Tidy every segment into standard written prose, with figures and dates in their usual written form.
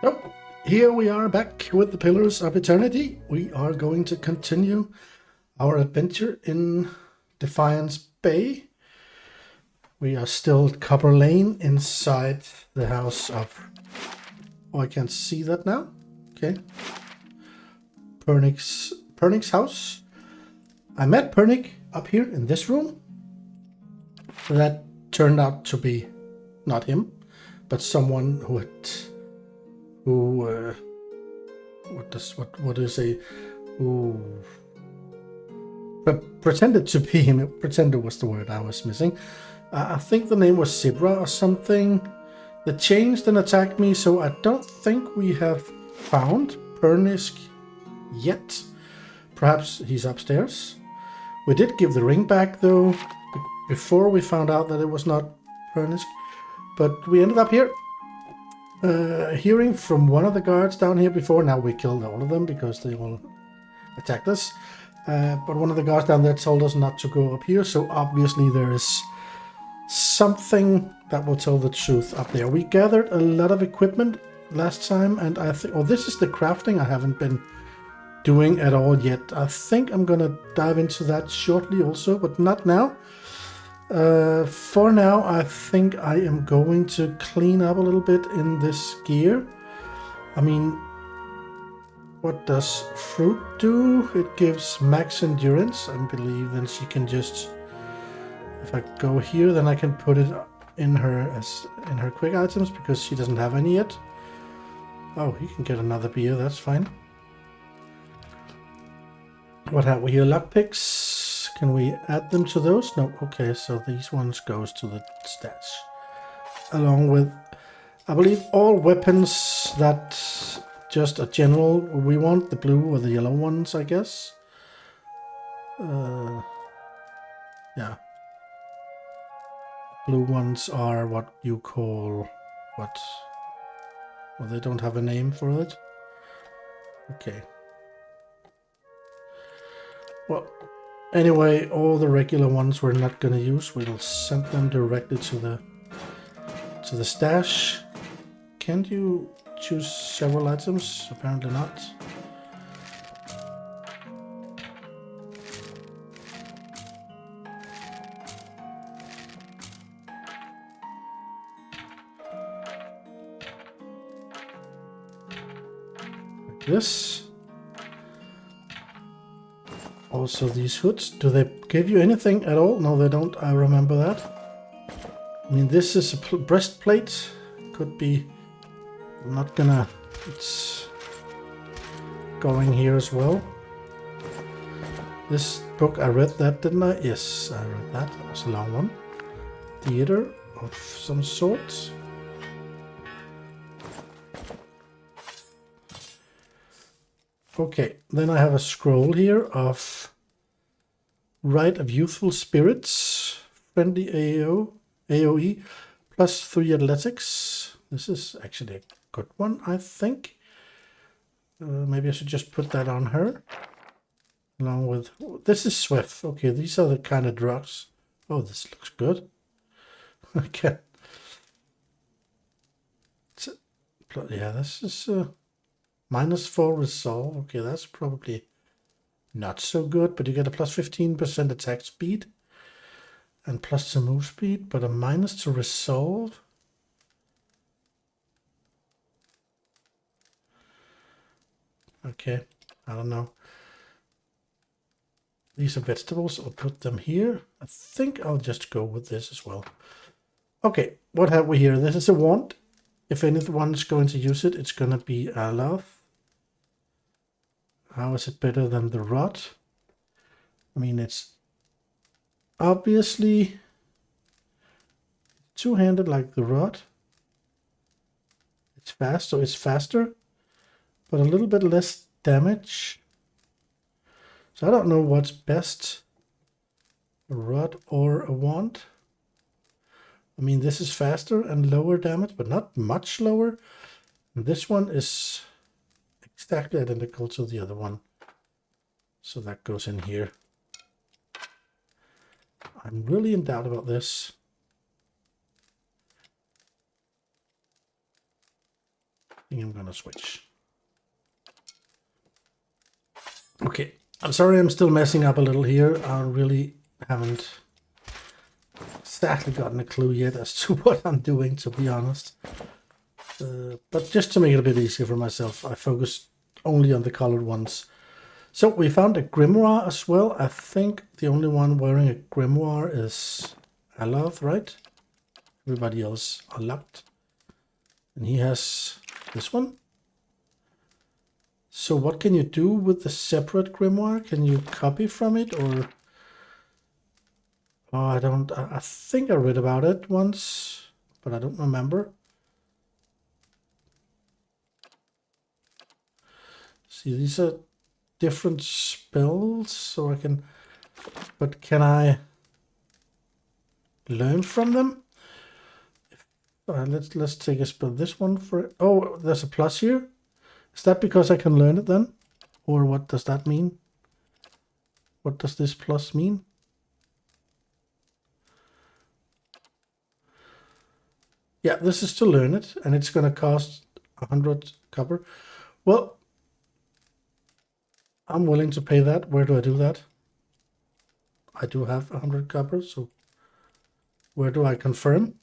So, here we are back with the Pillars of Eternity. We are going to continue our adventure in Defiance Bay. We are still at Copper Lane inside the house of... Oh, I can't see that now. Okay. Pernick's house. I met Pernick up here in this room. That turned out to be not him, but someone who had... what do you say? Who pretended to be him. Pretender was the word I was missing. I think the name was Zebra or something. They changed and attacked me, so I don't think we have found Pernisk yet. Perhaps he's upstairs. We did give the ring back though, before we found out that it was not Pernisk. But we ended up here. Hearing from one of the guards down here before. Now we killed all of them because they all attacked us. But one of the guards down there told us not to go up here, so obviously there is something that will tell the truth up there. We gathered a lot of equipment last time, and I think... Oh, this is the crafting I haven't been doing at all yet. I think I'm gonna dive into that shortly also, but not now. For now, I think I am going to clean up a little bit in this gear. I mean, what does fruit do? It gives max endurance, I believe. Then she can just... If I go here, then I can put it in her quick items because she doesn't have any yet. Oh, he can get another beer. That's fine. What have we here? Lockpicks. Can we add them to those? No. Okay, so these ones goes to the stash. Along with, I believe, all weapons that just a general. We want the blue or the yellow ones, I guess. Yeah. Blue ones are what you call... What? Well, they don't have a name for it. Okay. Well, anyway, all the regular ones we're not going to use. We'll send them directly to the stash. Can't you choose several items? Apparently not. Like this. Also these hoods, do they give you anything at all? No, they don't. I remember that. I mean, this is a breastplate. Could be... I'm not gonna... It's going here as well. This book, I read that, didn't I? Yes, I read that. That was a long one. Theater of some sort. Okay, then I have a scroll here of Rite of Youthful Spirits, friendly AOE, plus 3 athletics. This is actually a good one, I think. Maybe I should just put that on her. Along with... This is Swift. Okay, these are the kind of drugs. Oh, this looks good. Okay. Yeah, this is... -4 resolve. Okay, that's probably not so good, but you get a plus 15% attack speed and plus to move speed, but a minus to resolve. Okay, I don't know. These are vegetables. I'll put them here. I think I'll just go with this as well. Okay, what have we here? This is a wand. If anyone's going to use it, it's going to be Alaf. How is it better than the rod? I mean, it's obviously two-handed like the rod. It's fast, so it's faster, but a little bit less damage. So I don't know what's best, a rod or a wand. I mean, this is faster and lower damage, but not much lower. And this one is exactly identical to the other one. So that goes in here. I'm really in doubt about this. think I'm gonna switch. Okay, I'm sorry I'm still messing up a little here. I really haven't exactly gotten a clue yet as to what I'm doing, to be honest. But just to make it a bit easier for myself, I focus only on the colored ones. So we found a grimoire as well. I think the only one wearing a grimoire is Aloth, right? Everybody else are locked. And he has this one. So what can you do with the separate grimoire? Can you copy from it or... Oh, I don't... I think I read about it once, but I don't remember. See, these are different spells, so I can... But can I learn from them? Let's take a spell. This one for... Oh, there's a plus here. Is that because I can learn it then? Or what does that mean? What does this plus mean? Yeah, this is to learn it, and it's going to cost 100 copper. Well, I'm willing to pay that. Where do I do that? I do have 100 copper, so where do I confirm?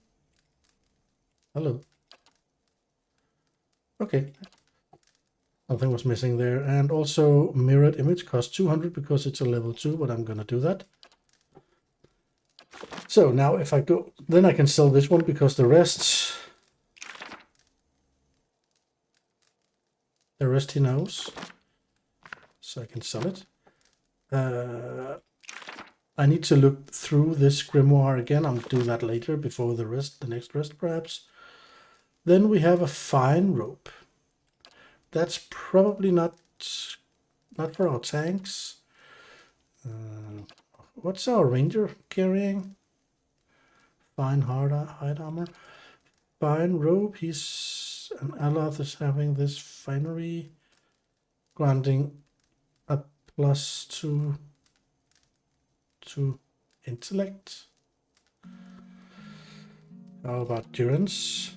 Hello. Okay. Something was missing there. And also mirrored image costs 200 because it's a level 2, but I'm going to do that. So now if I go, then I can sell this one because the rest he knows. So I can sell it. I need to look through this grimoire again. I'll do that later before the next rest perhaps. Then we have a fine rope. That's probably not for our tanks. What's our ranger carrying? Fine hide armor. Fine rope. And Aloth is having this finery, granting a +2 to intellect. How about Durance?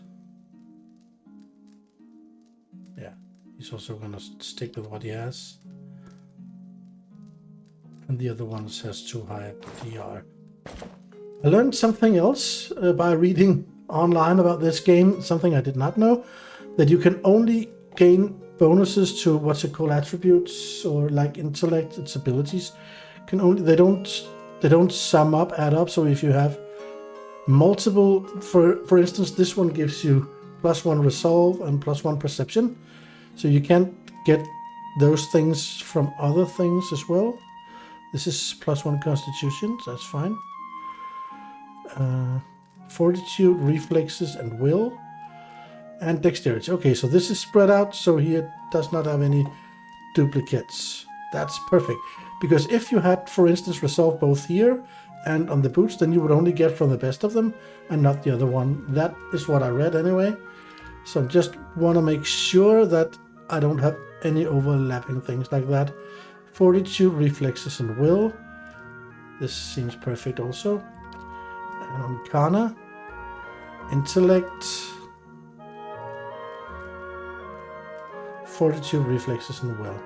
Yeah, he's also gonna stick with what he has. And the other one has too high DR. I learned something else by reading online about this game, something I did not know, that you can only gain bonuses to what's it called, attributes or like intellect, its abilities. They don't sum up, add up. So if you have multiple, for instance, this one gives you +1 resolve and +1 perception. So you can't get those things from other things as well. This is +1 constitution, so that's fine. Fortitude, reflexes, and will. And dexterity. Okay, so this is spread out, so he does not have any duplicates. That's perfect. Because if you had, for instance, resolve both here and on the boots, then you would only get from the best of them and not the other one. That is what I read anyway. So just want to make sure that I don't have any overlapping things like that. Fortitude, reflexes, and will. This seems perfect also. And Arcana, intellect, fortitude, reflexes, and will.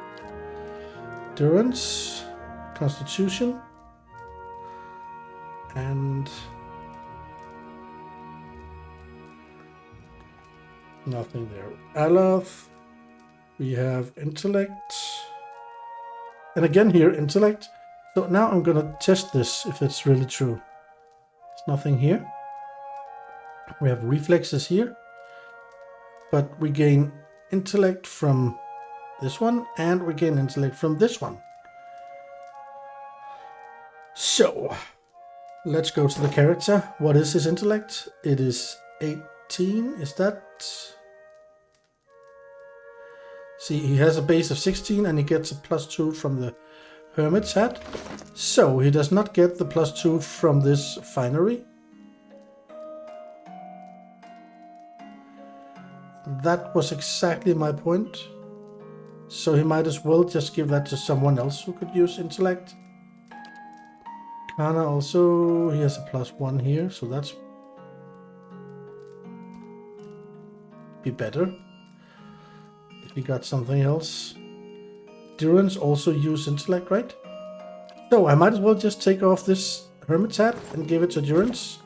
Endurance, constitution, and nothing there. Aloth, we have intellect, and again here intellect. So now I'm gonna test this if it's really true. There's nothing here. We have reflexes here, but we gain intellect from this one, and we gain intellect from this one. So, let's go to the character. What is his intellect? It is 18. Is that... See, he has a base of 16 and he gets a +2 from the Hermit's hat. So, he does not get the +2 from this finery. That was exactly my point. So he might as well just give that to someone else who could use intellect. Kana also, he has a +1 here, so that's be better. He got something else. Durance also use intellect, right? So I might as well just take off this hermit's hat and give it to Durance.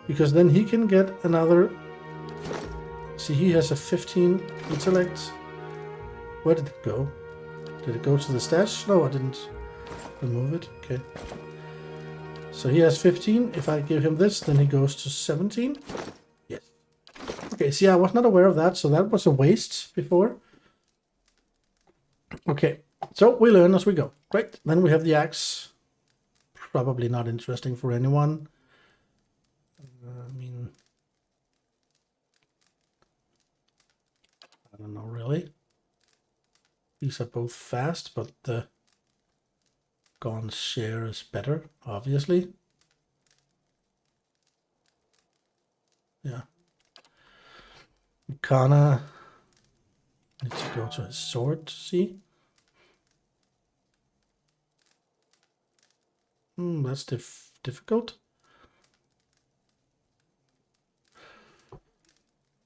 Because then he can get another... See, he has a 15 intellect. Where did it go? Did it go to the stash? No, I didn't remove it. Okay. So he has 15. If I give him this, then he goes to 17. Yes. Okay, see, I was not aware of that, so that was a waste before. Okay, so we learn as we go. Great. Then we have the axe. Probably not interesting for anyone. I mean... I don't know, really. These are both fast, but the Gaunt's share is better, obviously. Yeah. Kana needs to go to his sword to see. That's difficult.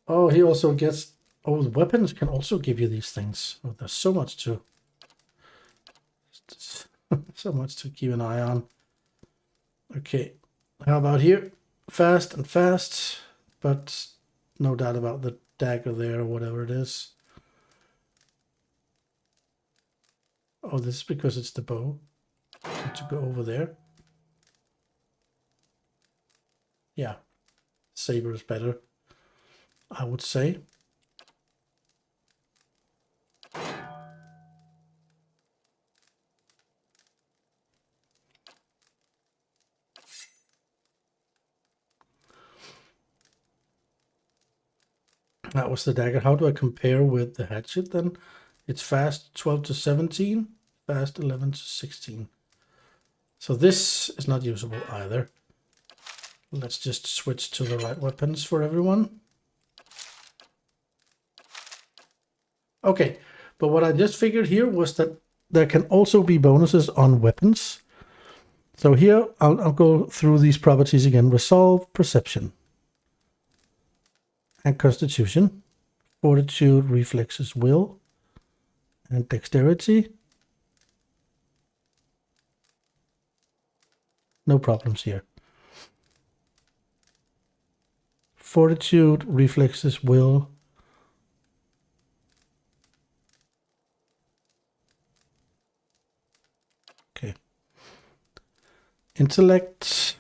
Oh, he also gets... Oh, the weapons can also give you these things. Oh, there's so much to... so much to keep an eye on. Okay, how about here? Fast and fast, but no doubt about the dagger there, or whatever it is. Oh, this is because it's the bow. Need to go over there. Yeah, saber is better, I would say. That was the dagger. How do I compare with the hatchet then? It's fast 12 to 17, fast 11 to 16. So this is not usable either. Let's just switch to the right weapons for everyone. Okay, but what I just figured here was that there can also be bonuses on weapons. So here, I'll go through these properties again. Resolve, Perception, and Constitution, Fortitude, Reflexes, Will, and Dexterity. No problems here. Fortitude, Reflexes, Will. Okay. Intellect.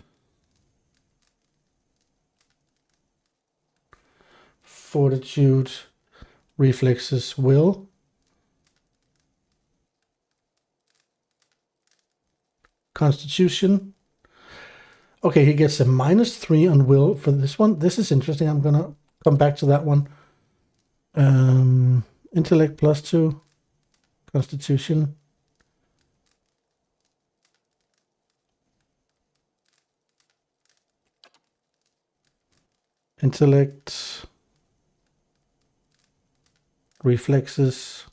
Fortitude, Reflexes, Will. Constitution. Okay, he gets a -3 on Will for this one. This is interesting. I'm going to come back to that one. Intellect +2. Constitution. Intellect. Reflexes.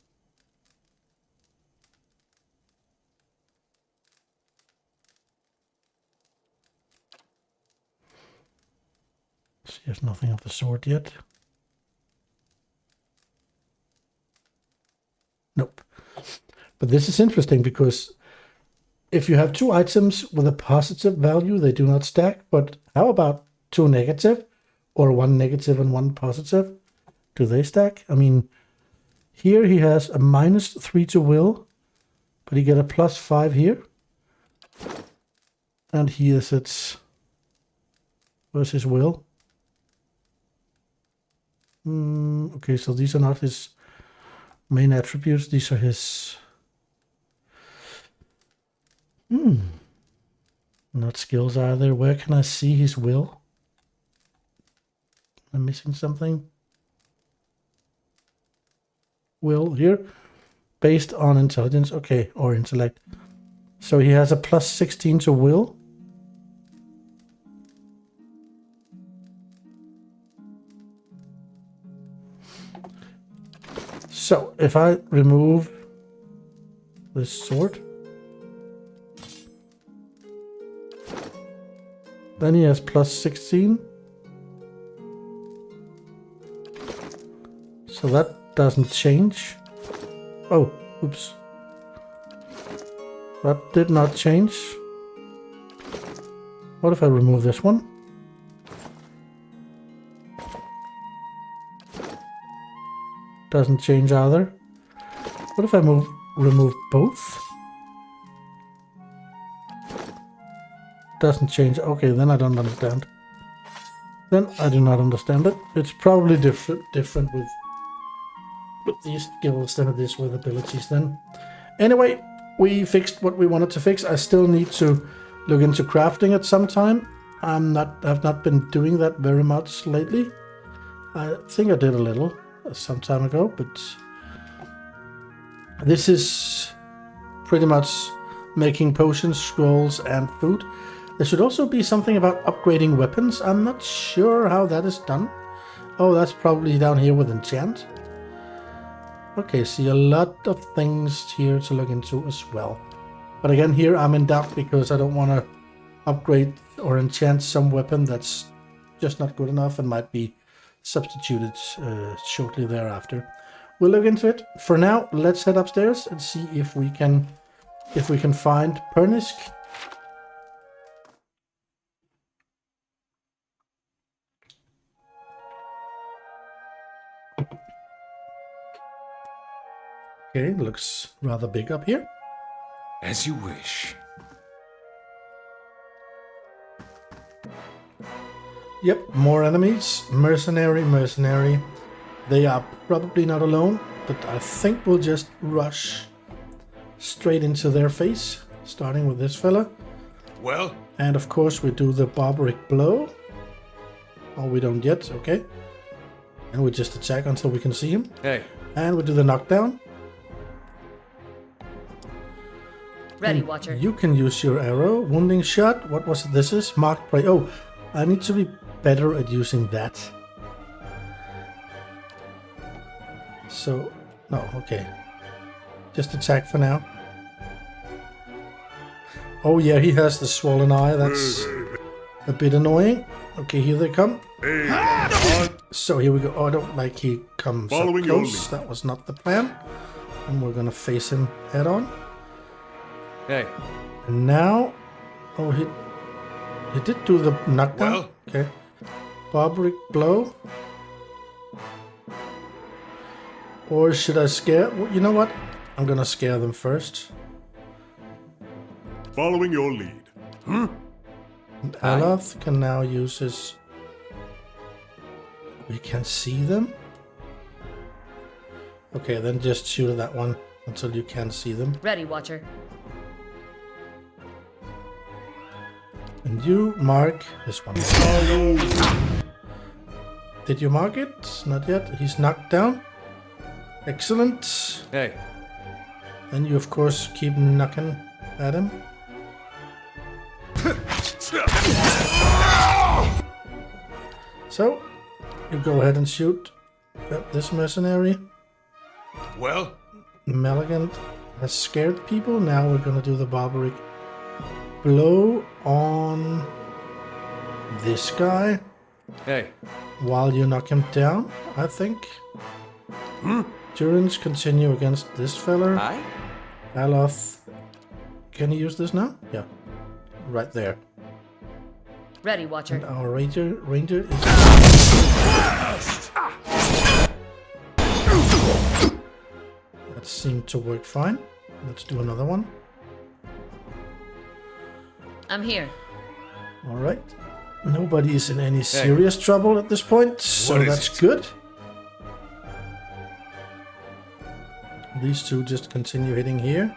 She has nothing of the sort yet. Nope. But this is interesting because if you have two items with a positive value, they do not stack. But how about two negative or one negative and one positive? Do they stack? I mean, here he has a -3 to Will, but he get a +5 here. And here's its... Where's his Will? Okay, so these are not his main attributes. These are his... Not skills either. Where can I see his Will? I'm missing something. Will here. Based on intelligence. Okay, or intellect. So he has a +16 to Will. So if I remove this sword, then he has +16. So that doesn't change. Oh, oops. That did not change. What if I remove this one? Doesn't change either. What if I remove both? Doesn't change. Okay, then I don't understand. Then I do not understand it. It's probably different with these skills than it is with abilities then. Anyway, we fixed what we wanted to fix. I still need to look into crafting at some time. I've not been doing that very much lately. I think I did a little some time ago, but this is pretty much making potions, scrolls, and food. There should also be something about upgrading weapons. I'm not sure how that is done. Oh, that's probably down here with enchant. Okay, see a lot of things here to look into as well. But again, here I'm in doubt because I don't want to upgrade or enchant some weapon that's just not good enough and might be substituted shortly thereafter. We'll look into it. For now, let's head upstairs and see if we can find Pernisk. Okay, looks rather big up here. As you wish. Yep, more enemies. Mercenary. They are probably not alone, but I think we'll just rush straight into their face, starting with this fella. Well? And of course we do the barbaric blow. Oh, we don't yet, okay. And we just attack until we can see him. Hey. And we do the knockdown. Ready, Watcher. You can use your arrow. Wounding shot. What was it? This is marked prey. Oh, I need to be better at using that. So, no, okay. Just attack for now. Oh yeah, he has the swollen eye. That's a bit annoying. Okay, here they come. So here we go. Oh, I don't like he comes up close. That was not the plan. And we're gonna face him head on. Hey. And now, oh, he did do the knockdown. Well. Okay. Barbaric blow. Or should I scare? Well, you know what? I'm gonna scare them first. Following your lead. And Aloth can now use his... We can see them? Okay, then just shoot at that one until you can see them. Ready, Watcher. And you mark this one. Did you mark it? Not yet. He's knocked down. Excellent. Hey. And you, of course, keep knocking at him. So, you go ahead and shoot at this mercenary. Well? Malignant has scared people. Now we're gonna do the barbaric blow on this guy. Hey. While you knock him down, I think. Durance continue against this fella. Hi? Aloth. Can you use this now? Yeah. Right there. Ready, Watcher. And our ranger is... That seemed to work fine. Let's do another one. I'm here. Alright. Nobody is in any serious trouble at this point, so that's good. These two just continue hitting here.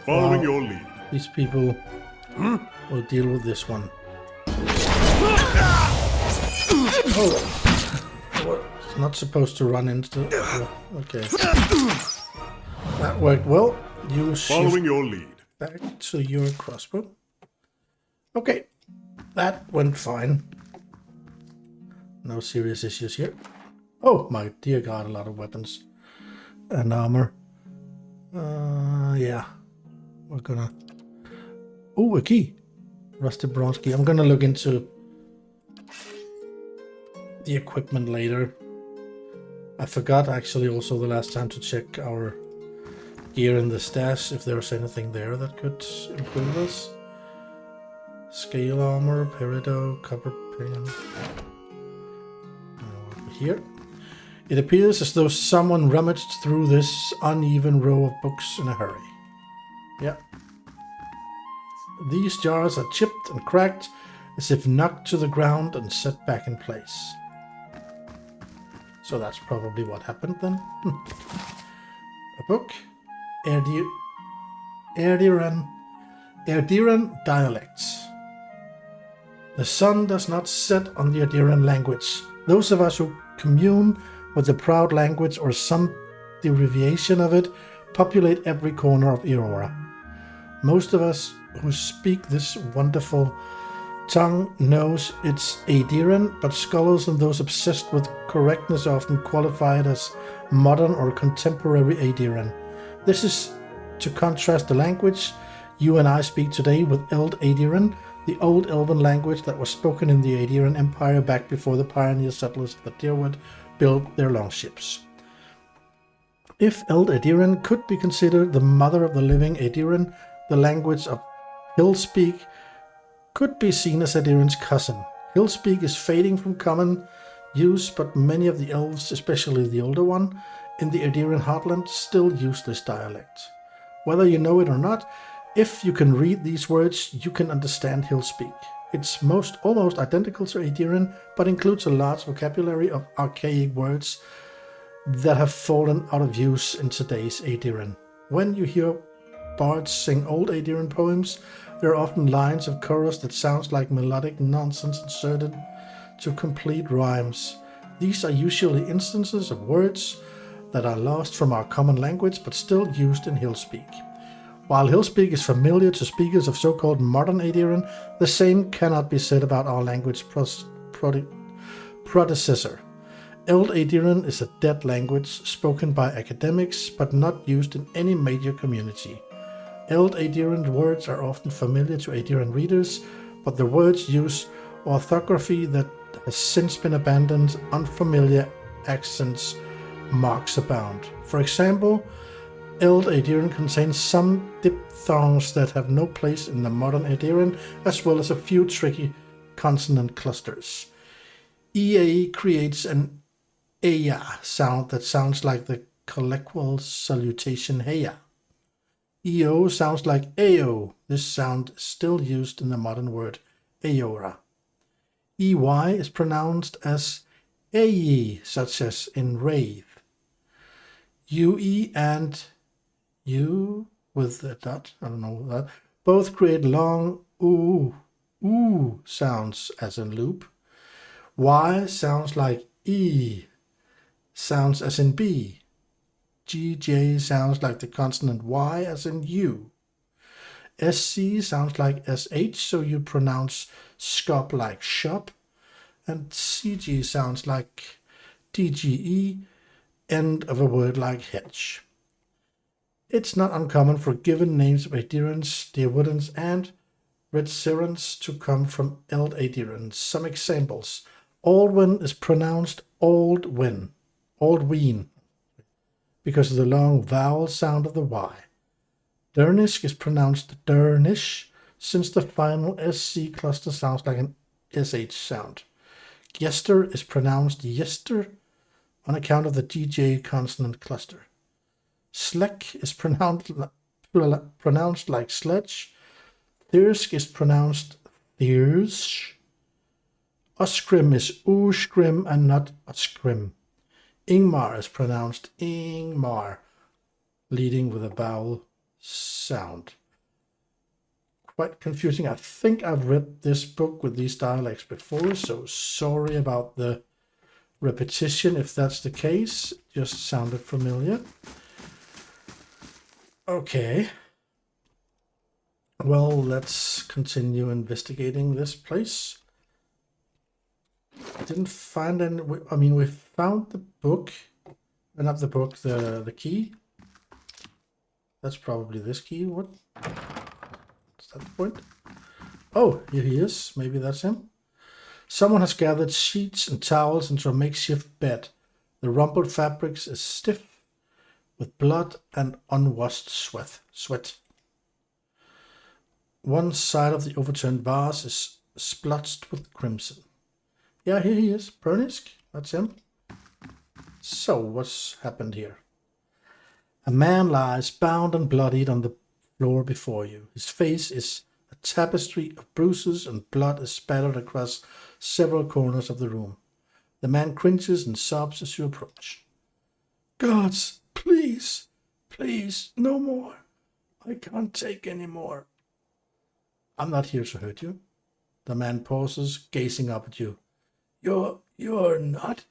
Following your lead. These people will deal with this one. Oh, well, it's not supposed to run into. Okay, that worked well. You Following shift your lead. back to your crossbow. Okay, that went fine. No serious issues here. Oh my dear God, a lot of weapons and armor. Yeah, we're gonna. Oh, a key. Rusted bronze key. I'm gonna look into the equipment later. I forgot actually also the last time to check our gear in the stash if there was anything there that could improve us. Scale armor, peridot, copper pen. Over here. It appears as though someone rummaged through this uneven row of books in a hurry. Yep. These jars are chipped and cracked as if knocked to the ground and set back in place. So that's probably what happened then. A book. Erdiran dialects. The sun does not set on the Erdiran language. Those of us who commune with the proud language or some derivation of it populate every corner of Aurora. Most of us who speak this wonderful tongue knows it's Adiran, but scholars and those obsessed with correctness often qualify it as modern or contemporary Adiran. This is to contrast the language you and I speak today with Eld Adiran, the old Elven language that was spoken in the Adiran Empire back before the pioneer settlers of the Deerwood built their longships. If Eld Adiran could be considered the mother of the living Adiran, the language of Hillspeak could be seen as Adiran's cousin. Hillspeak is fading from common use, but many of the elves, especially the older one, in the Adiran heartland still use this dialect. Whether you know it or not, if you can read these words, you can understand Hillspeak. It's almost identical to Adiran, but includes a large vocabulary of archaic words that have fallen out of use in today's Adiran. When you hear bards sing old Adiran poems, there are often lines of chorus that sounds like melodic nonsense inserted to complete rhymes. These are usually instances of words that are lost from our common language but still used in Hillspeak. While Hillspeak is familiar to speakers of so-called modern Adiran, the same cannot be said about our language predecessor. Eld Adiran is a dead language spoken by academics but not used in any major community. Eld Adiran words are often familiar to Adiran readers, but the words use orthography that has since been abandoned. Unfamiliar accents marks abound. For example, Eld Adiran contains some diphthongs that have no place in the modern Adiran, as well as a few tricky consonant clusters. EA creates an Eya sound that sounds like the colloquial salutation Heya. EO sounds like AO. This sound is still used in the modern word Aora. EY is pronounced as AE, such as in rave. UE and U with a dot, I don't know that, both create long ooh sounds as in loop. Y sounds like E, sounds as in B. GJ sounds like the consonant Y as in U. SC sounds like SH, so you pronounce scop like shop. And CG sounds like DGE, end of a word like hedge. It's not uncommon for given names of Adirans, Deerwoodans, and Redserans to come from Eld Adiran. Some examples. Aldwin is pronounced Aldwin, because of the long vowel sound of the Y. Dernish is pronounced Dernish, since the final SC cluster sounds like an SH sound. Yester is pronounced Yester on account of the DJ consonant cluster. Sleck is pronounced like sledge. Thirsk is pronounced Thirsk. Oskrim is Uskrim and not Oskrim. Ingmar is pronounced Ingmar, leading with a vowel sound. Quite confusing. I think I've read this book with these dialects before, so sorry about the repetition if that's the case. Just sounded familiar. Okay. Well, let's continue investigating this place. I didn't find any. I mean, we found the book. Not the book, the key. That's probably this key. What? Is that the point? Oh, here he is. Maybe that's him. Someone has gathered sheets and towels into a makeshift bed. The rumpled fabrics is stiff with blood and unwashed sweat. One side of the overturned vase is splotched with crimson. Yeah, here he is. Pernisk. That's him. So, what's happened here? A man lies bound and bloodied on the floor before you. His face is a tapestry of bruises and blood is spattered across several corners of the room. The man cringes and sobs as you approach. Gods, please, please, no more. I can't take any more. I'm not here to hurt you. The man pauses, gazing up at you. You're not?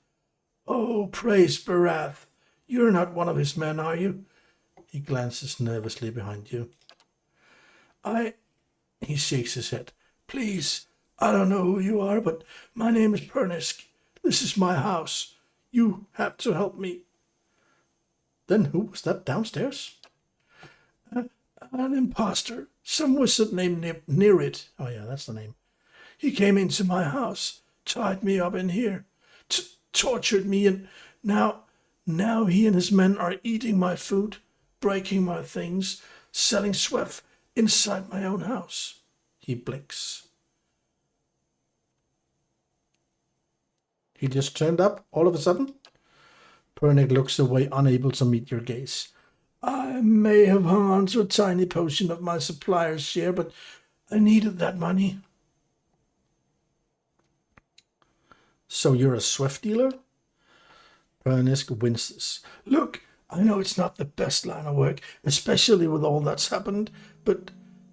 Oh, praise Barath. You're not one of his men, are you? He glances nervously behind you. He shakes his head. Please, I don't know who you are, but my name is Pernisk. This is my house. You have to help me. Then who was that downstairs? An imposter. Some wizard named Nerit. Oh yeah, that's the name. He came into my house, tied me up in here, tortured me, and now he and his men are eating my food, breaking my things, selling sweff inside my own house. He blinks. He just turned up all of a sudden? Pernick looks away, unable to meet your gaze. I may have hung on to a tiny portion of my supplier's share, but I needed that money. So you're a swift dealer? Pernisk winces. Look, I know it's not the best line of work, especially with all that's happened, but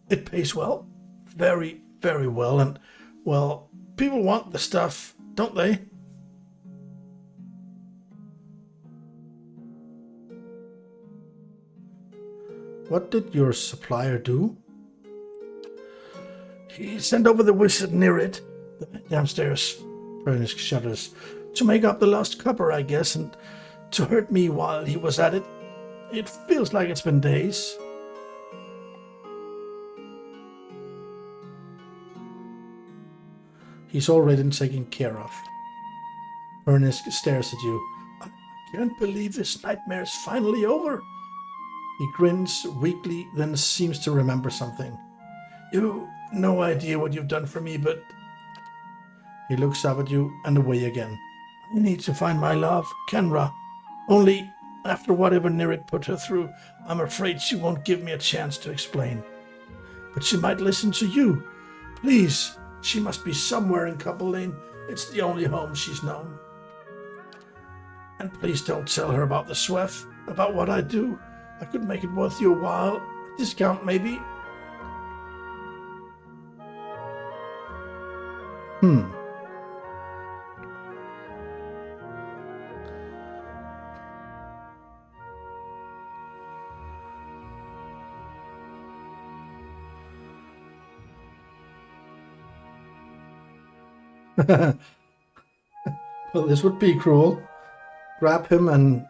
it pays well. Very, very well, and, well, people want the stuff, don't they? What did your supplier do? He sent over the wizard Nerit, the man downstairs. Pernisk shudders. To make up the lost copper, I guess, and to hurt me while he was at it. It feels like it's been days. He's already taken care of. Pernisk stares at you. I can't believe this nightmare is finally over. He grins weakly, then seems to remember something. You no idea what you've done for me, but... He looks up at you and away again. I need to find my love, Kenra. Only, after whatever Nerit put her through, I'm afraid she won't give me a chance to explain. But she might listen to you. Please, she must be somewhere in Couple Lane. It's the only home she's known. And please don't tell her about the sweff, about what I do. I could make it worth your while. A discount, maybe. Well, this would be cruel. Grab him and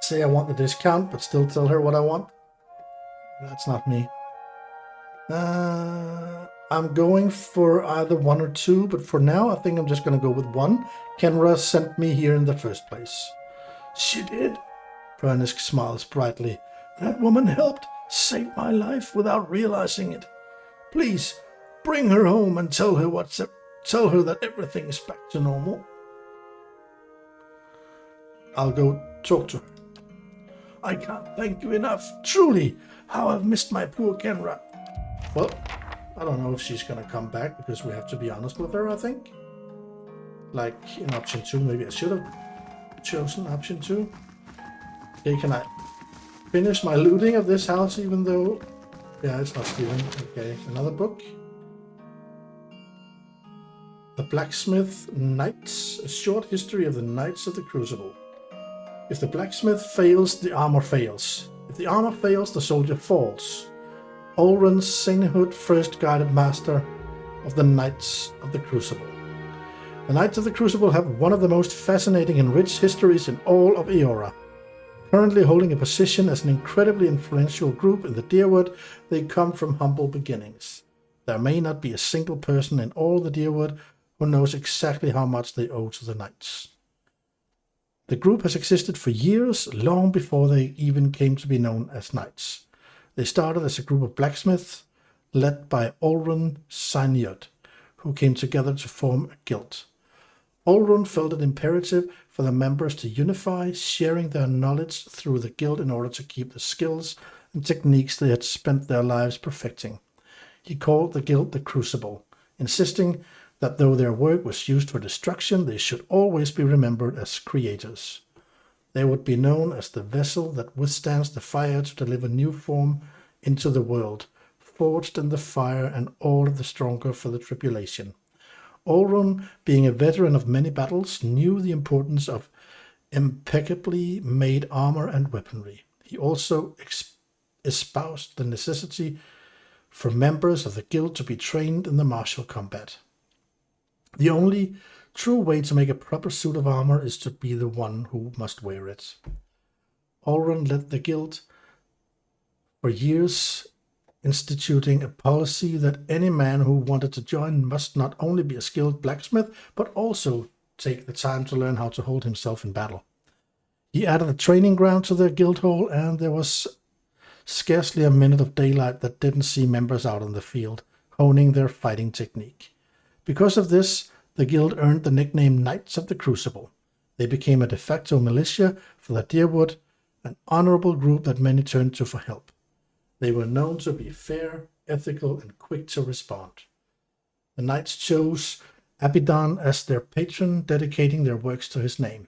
say I want the discount, but still tell her what I want. That's not me. I'm going for either one or two, but for now I think I'm just going to go with one. Kenra sent me here in the first place. She did. Pernisk smiles brightly. That woman helped save my life without realizing it. Please, bring her home and tell her that everything is back to normal. I'll go talk to her. I can't thank you enough. Truly, how I've missed my poor Kenra. Well, I don't know if she's gonna come back because we have to be honest with her, I think. Like in option 2, maybe I should have chosen option 2. Okay, can I finish my looting of this house even though... Yeah, it's not Steven. Okay, another book. The Blacksmith Knights, a short history of the Knights of the Crucible. If the blacksmith fails, the armor fails. If the armor fails, the soldier falls. Olren's sainthood first guided master of the Knights of the Crucible. The Knights of the Crucible have one of the most fascinating and rich histories in all of Eora. Currently holding a position as an incredibly influential group in the Deerwood, they come from humble beginnings. There may not be a single person in all the Deerwood who knows exactly how much they owe to the Knights. The group has existed for years, long before they even came to be known as knights. They started as a group of blacksmiths, led by Olrun Sanyod, who came together to form a guild. Olrun felt it imperative for the members to unify, sharing their knowledge through the guild in order to keep the skills and techniques they had spent their lives perfecting. He called the guild the Crucible, insisting that though their work was used for destruction, they should always be remembered as creators. They would be known as the vessel that withstands the fire to deliver new form into the world, forged in the fire and all of the stronger for the tribulation. Olrun, being a veteran of many battles, knew the importance of impeccably made armor and weaponry. He also espoused the necessity for members of the guild to be trained in the martial combat. The only true way to make a proper suit of armor is to be the one who must wear it. Olrun led the guild for years, instituting a policy that any man who wanted to join must not only be a skilled blacksmith, but also take the time to learn how to hold himself in battle. He added a training ground to their guild hall, and there was scarcely a minute of daylight that didn't see members out in the field, honing their fighting technique. Because of this, the guild earned the nickname Knights of the Crucible. They became a de facto militia for the Deerwood, an honorable group that many turned to for help. They were known to be fair, ethical, and quick to respond. The knights chose Abidan as their patron, dedicating their works to his name.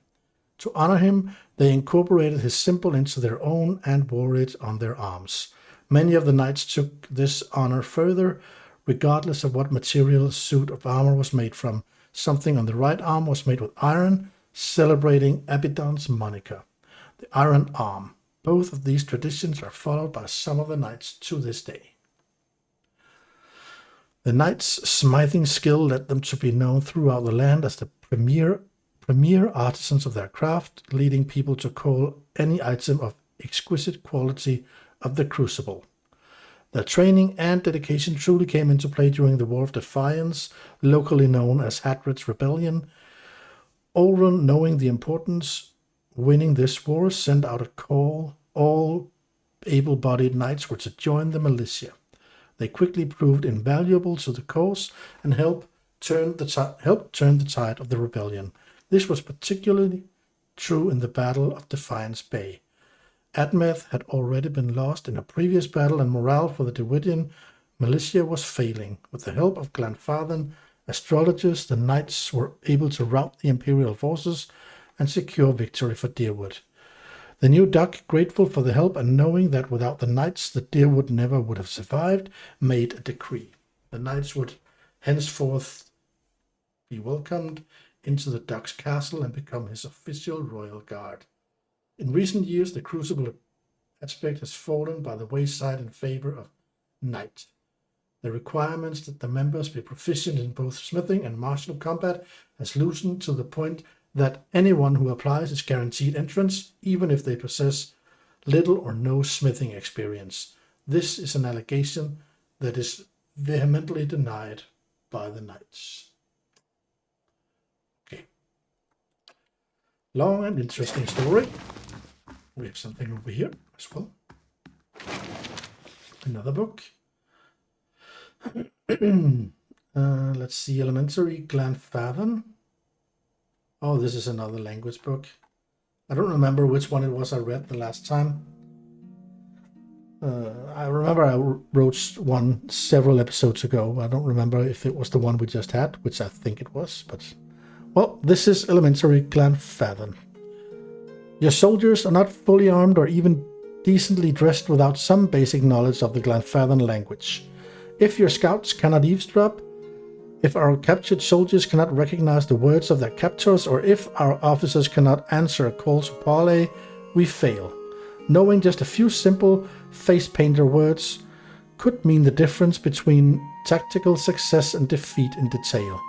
To honor him, they incorporated his symbol into their own and wore it on their arms. Many of the knights took this honor further, regardless of what material a suit of armor was made from. Something on the right arm was made with iron, celebrating Abidan's moniker, the Iron Arm. Both of these traditions are followed by some of the knights to this day. The knights' smithing skill led them to be known throughout the land as the premier artisans of their craft, leading people to call any item of exquisite quality of the Crucible. Their training and dedication truly came into play during the War of Defiance, locally known as Hadred's Rebellion. Olrun, knowing the importance winning this war, sent out a call. All able-bodied knights were to join the militia. They quickly proved invaluable to the cause and helped turn the tide of the rebellion. This was particularly true in the Battle of Defiance Bay. Admeth had already been lost in a previous battle, and morale for the Dewidian militia was failing. With the help of Glanfathan astrologers, the knights were able to rout the imperial forces and secure victory for Deerwood. The new duck, grateful for the help and knowing that without the knights the Deerwood never would have survived, made a decree. The knights would henceforth be welcomed into the duck's castle and become his official royal guard. In recent years, the Crucible aspect has fallen by the wayside in favor of knight. The requirements that the members be proficient in both smithing and martial combat has loosened to the point that anyone who applies is guaranteed entrance, even if they possess little or no smithing experience. This is an allegation that is vehemently denied by the knights. Okay. Long and interesting story. We have something over here as well. Another book. Let's see, Elementary Glanfathan. Oh, this is another language book. I don't remember which one it was I read the last time. I remember I wrote one several episodes ago. I don't remember if it was the one we just had, which I think it was. But, well, this is Elementary Glanfathan. Your soldiers are not fully armed or even decently dressed without some basic knowledge of the Glanfathan language. If your scouts cannot eavesdrop, if our captured soldiers cannot recognize the words of their captors, or if our officers cannot answer a call to parley, we fail. Knowing just a few simple face painter words could mean the difference between tactical success and defeat in detail.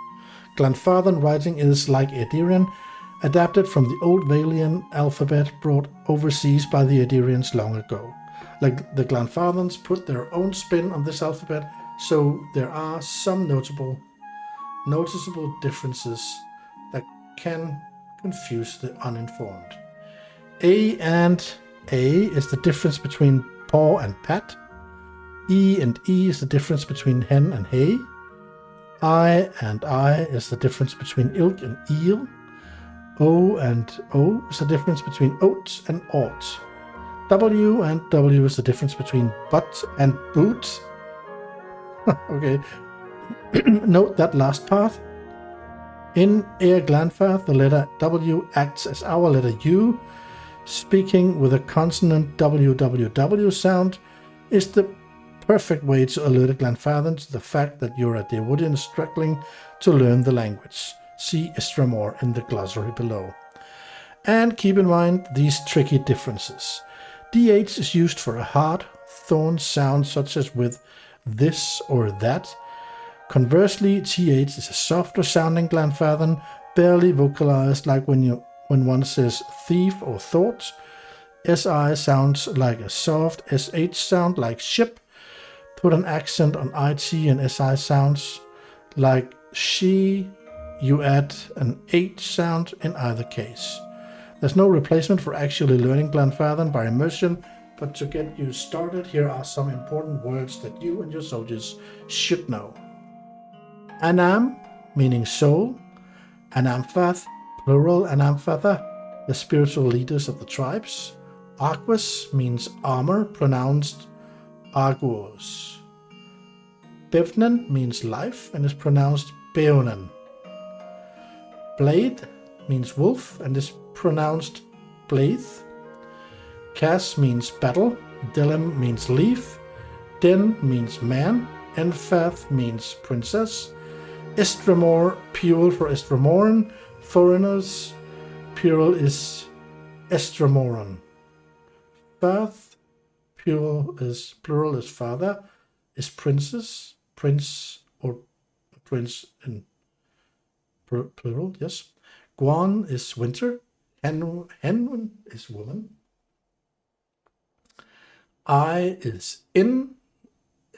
Glanfathan writing is like Edirian, adapted from the old Valian alphabet brought overseas by the Edirians long ago. Like the Glanfathans put their own spin on this alphabet, so there are some noticeable differences that can confuse the uninformed. A and A is the difference between paw and pat. E and E is the difference between hen and hay. I and I is the difference between ilk and eel. O and O is the difference between oats and ought. W and W is the difference between butt and boot. Okay. Note that last part. In Air Glanfath, the letter W acts as our letter U. Speaking with a consonant WWW sound is the perfect way to alert a Glanfathan to the fact that you're a Dawoodian struggling to learn the language. See Estramore in the glossary below. And keep in mind these tricky differences. DH is used for a hard, thorn sound such as with this or that. Conversely, TH is a softer sounding Glanfathan, barely vocalized like when one says thief or thought. SI sounds like a soft SH sound like ship. Put an accent on IT and SI sounds like she. You add an H sound in either case. There's no replacement for actually learning Glanfathan by immersion, but to get you started, here are some important words that you and your soldiers should know. Anam, meaning soul. Anamphath, plural Anamphatha, the spiritual leaders of the tribes. Arquus means armor, pronounced Arguos. Bevnan means life and is pronounced Beonan. Blade means wolf and is pronounced Blaith. Cass means battle. Delim means leaf. Den means man. Enfath means princess. Estramore, plural for Estramoran. Foreigners, plural is Estramoran. Fath, plural is father, is princess, prince or prince in plural, yes. Guan is winter. Henwin is woman. I is in.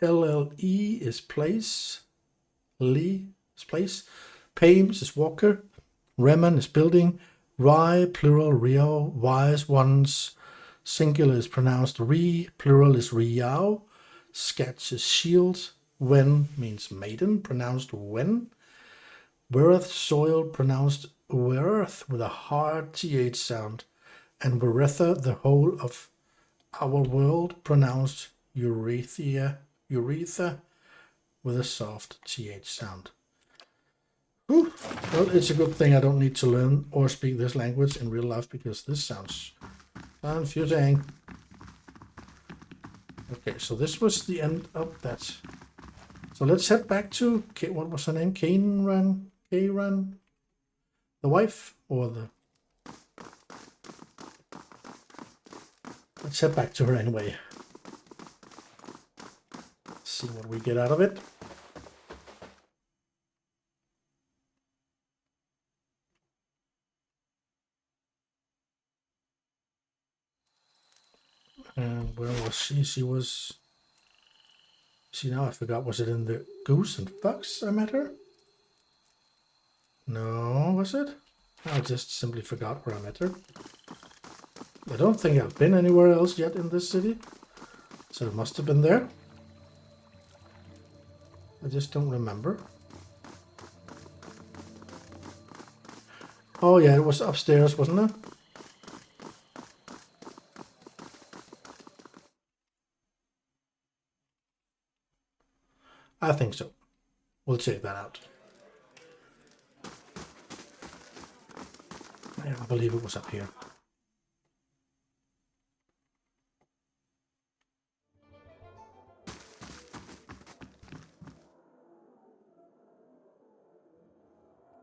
LLE is place. Li is place. Pames is walker. Reman is building. Rai, plural, Rio. Wise ones, singular is pronounced Ri. Plural is Riao. Sketch is shield. Wen means maiden, pronounced Wen. Wereth, soil, pronounced Wereth with a hard TH sound. And Weretha, the whole of our world, pronounced Urethia with a soft TH sound. Whew. Well, it's a good thing I don't need to learn or speak this language in real life because this sounds confusing. Okay, so this was the end of that. So let's head back to, what was her name? Kairan? The wife? Or the... Let's head back to her anyway. See what we get out of it. And where was she? She was... See, now I forgot. Was it in the Goose and Fox I met her? No, was it? I just simply forgot where I met her. I don't think I've been anywhere else yet in this city. So it must have been there. I just don't remember. Oh yeah, it was upstairs, wasn't it? I think so. We'll check that out. Yeah, I believe it was up here.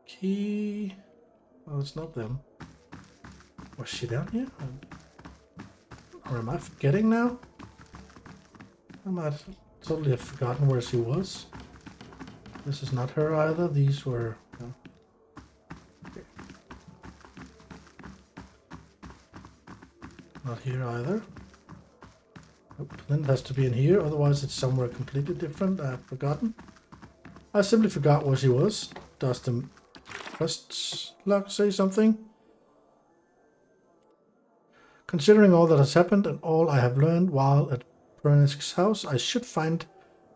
Key. Well, it's not them. Was she down here? Or am I forgetting now? I might totally have forgotten where she was. This is not her either. These were... No. Okay. Not here either. Nope. Then it has to be in here. Otherwise it's somewhere completely different. I've forgotten. I simply forgot where she was. Does the first log say something? Considering all that has happened and all I have learned while at Pernisk's house, I should find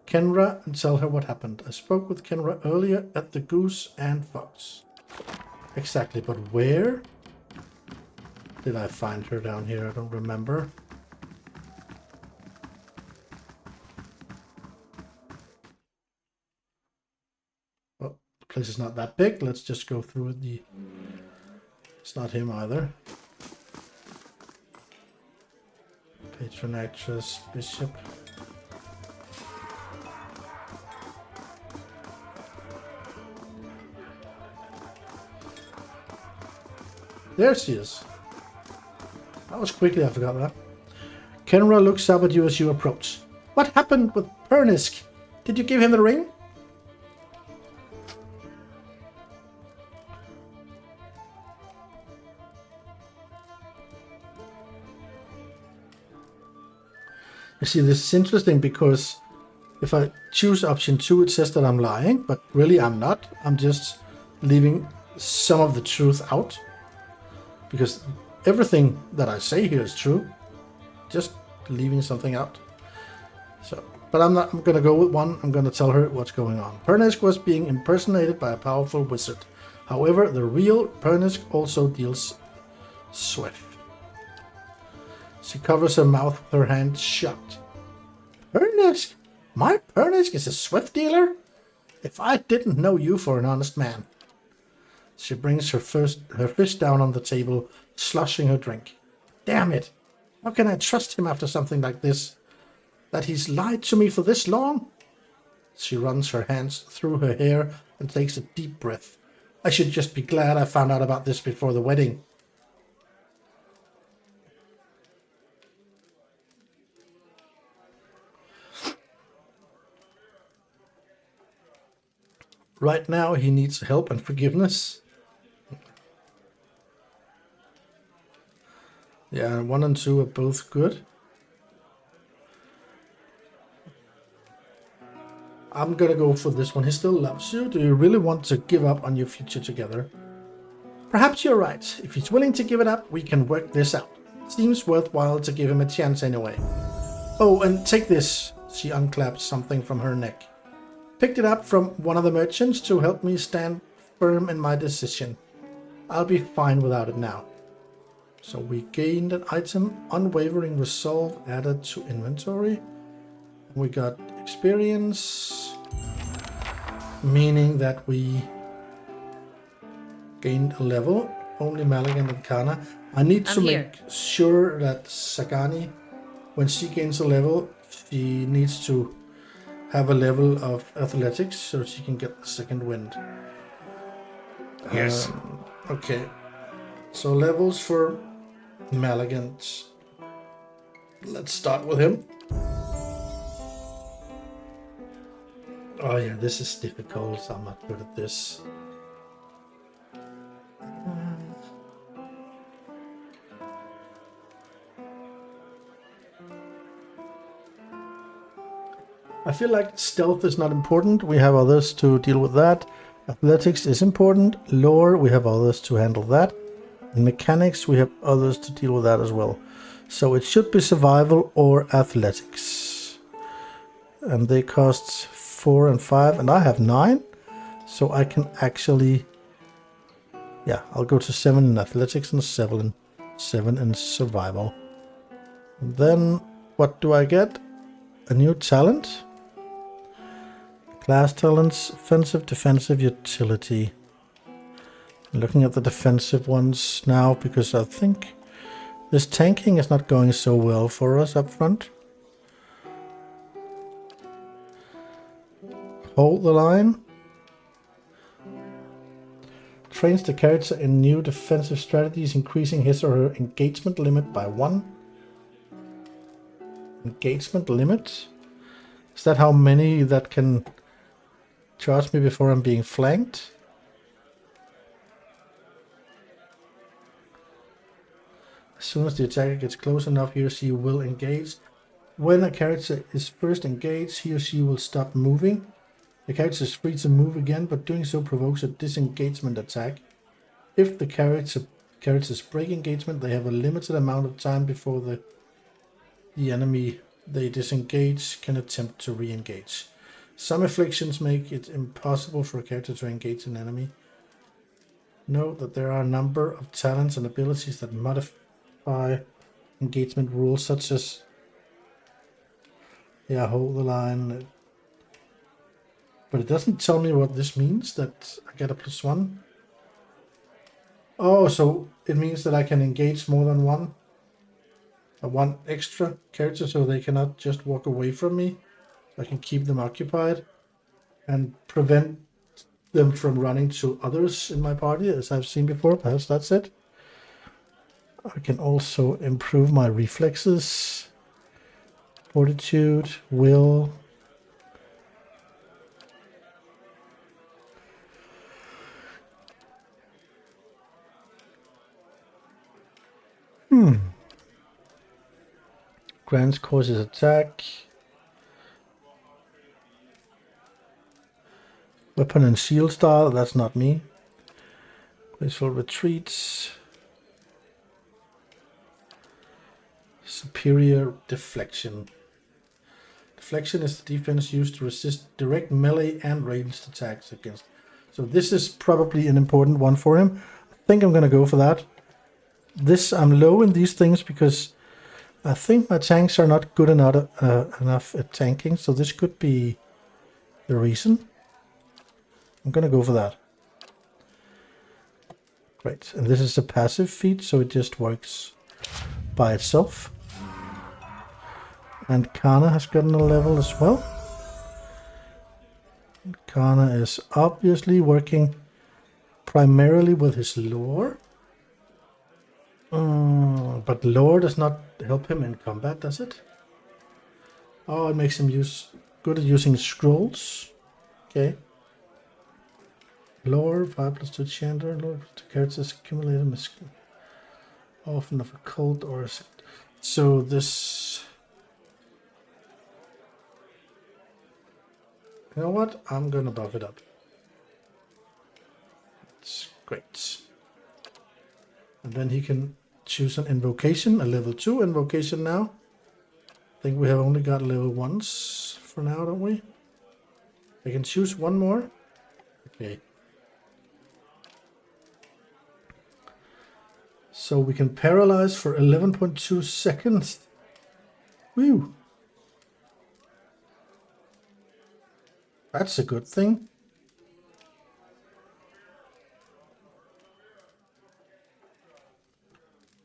Kenra and tell her what happened. I spoke with Kenra earlier at the Goose and Fox. Exactly, but where did I find her down here? I don't remember. Well, the place is not that big. Let's just go through the... It's not him either. Patron actress, bishop. There she is. That was quickly, I forgot that. Kenra looks up at you as you approach. What happened with Pernisk? Did you give him the ring? You see, this is interesting because if I choose option 2, it says that I'm lying, but really I'm not. I'm just leaving some of the truth out. Because everything that I say here is true. Just leaving something out. So, but I'm going to go with one. I'm going to tell her what's going on. Pernisk was being impersonated by a powerful wizard. However, the real Pernisk also deals swift. She covers her mouth with her hand, shocked. Pernisk? My Pernisk is a swift dealer? If I didn't know you for an honest man. She brings her fist down on the table, slushing her drink. Damn it! How can I trust him after something like this? That he's lied to me for this long? She runs her hands through her hair and takes a deep breath. I should just be glad I found out about this before the wedding. Right now, he needs help and forgiveness. Yeah, 1 and 2 are both good. I'm gonna go for this one. He still loves you. Do you really want to give up on your future together? Perhaps you're right. If he's willing to give it up, we can work this out. Seems worthwhile to give him a chance anyway. Oh, and take this. She unclapped something from her neck. Picked it up from one of the merchants to help me stand firm in my decision. I'll be fine without it now. So we gained an item, unwavering resolve added to inventory. We got experience, meaning that we gained a level. Only Maligan and Kana. I need to make sure that Sagani, when she gains a level, she needs to have a level of athletics so she can get the second wind. Yes. Okay. So levels for Maligant. Let's start with him. Oh yeah, this is difficult. I'm not good at this. I feel like stealth is not important. We have others to deal with that. Athletics is important. Lore, we have others to handle that. In mechanics, we have others to deal with that as well. So it should be survival or athletics. And they cost 4 and 5, and I have 9. So I can actually... Yeah, I'll go to 7 in athletics and 7 in survival. And then, what do I get? A new talent? Class talents, offensive, defensive, utility. I'm looking at the defensive ones now because I think this tanking is not going so well for us up front. Hold the line. Trains the character in new defensive strategies, increasing his or her engagement limit by 1. Engagement limit? Is that how many that can charge me before I'm being flanked? As soon as the attacker gets close enough, he or she will engage. When a character is first engaged, he or she will stop moving. The character is free to move again, but doing so provokes a disengagement attack. If the character characters break engagement, they have a limited amount of time before the enemy they disengage can attempt to re-engage. Some afflictions make it impossible for a character to engage an enemy. Note that there are a number of talents and abilities that modify engagement rules, such as hold the line. But it doesn't tell me what this means, that I get a +1. Oh, so it means that I can engage more than one extra character, so they cannot just walk away from me. I can keep them occupied and prevent them from running to others in my party, as I've seen before. Perhaps that's it. I can also improve my reflexes, fortitude, will. Grants causes attack. Weapon and shield style, that's not me. Graceful retreats. Superior deflection. Deflection is the defense used to resist direct melee and ranged attacks against. So this is probably an important one for him. I think I'm going to go for that. I'm low in these things because I think my tanks are not good enough at tanking. So this could be the reason. I'm going to go for that. Great. And this is a passive feat, so it just works by itself. And Kana has gotten a level as well. Kana is obviously working primarily with his lore. But lore does not help him in combat, does it? Oh, it makes him good at using scrolls. Okay. Lore, 5+2 Chandler, lore to characters accumulated often of a cult or a... So this... You know what? I'm gonna buff it up. It's great. And then he can choose an invocation, a level 2 invocation now. I think we have only got level 1s for now, don't we? I can choose one more. Okay. So we can paralyze for 11.2 seconds. Woo! That's a good thing.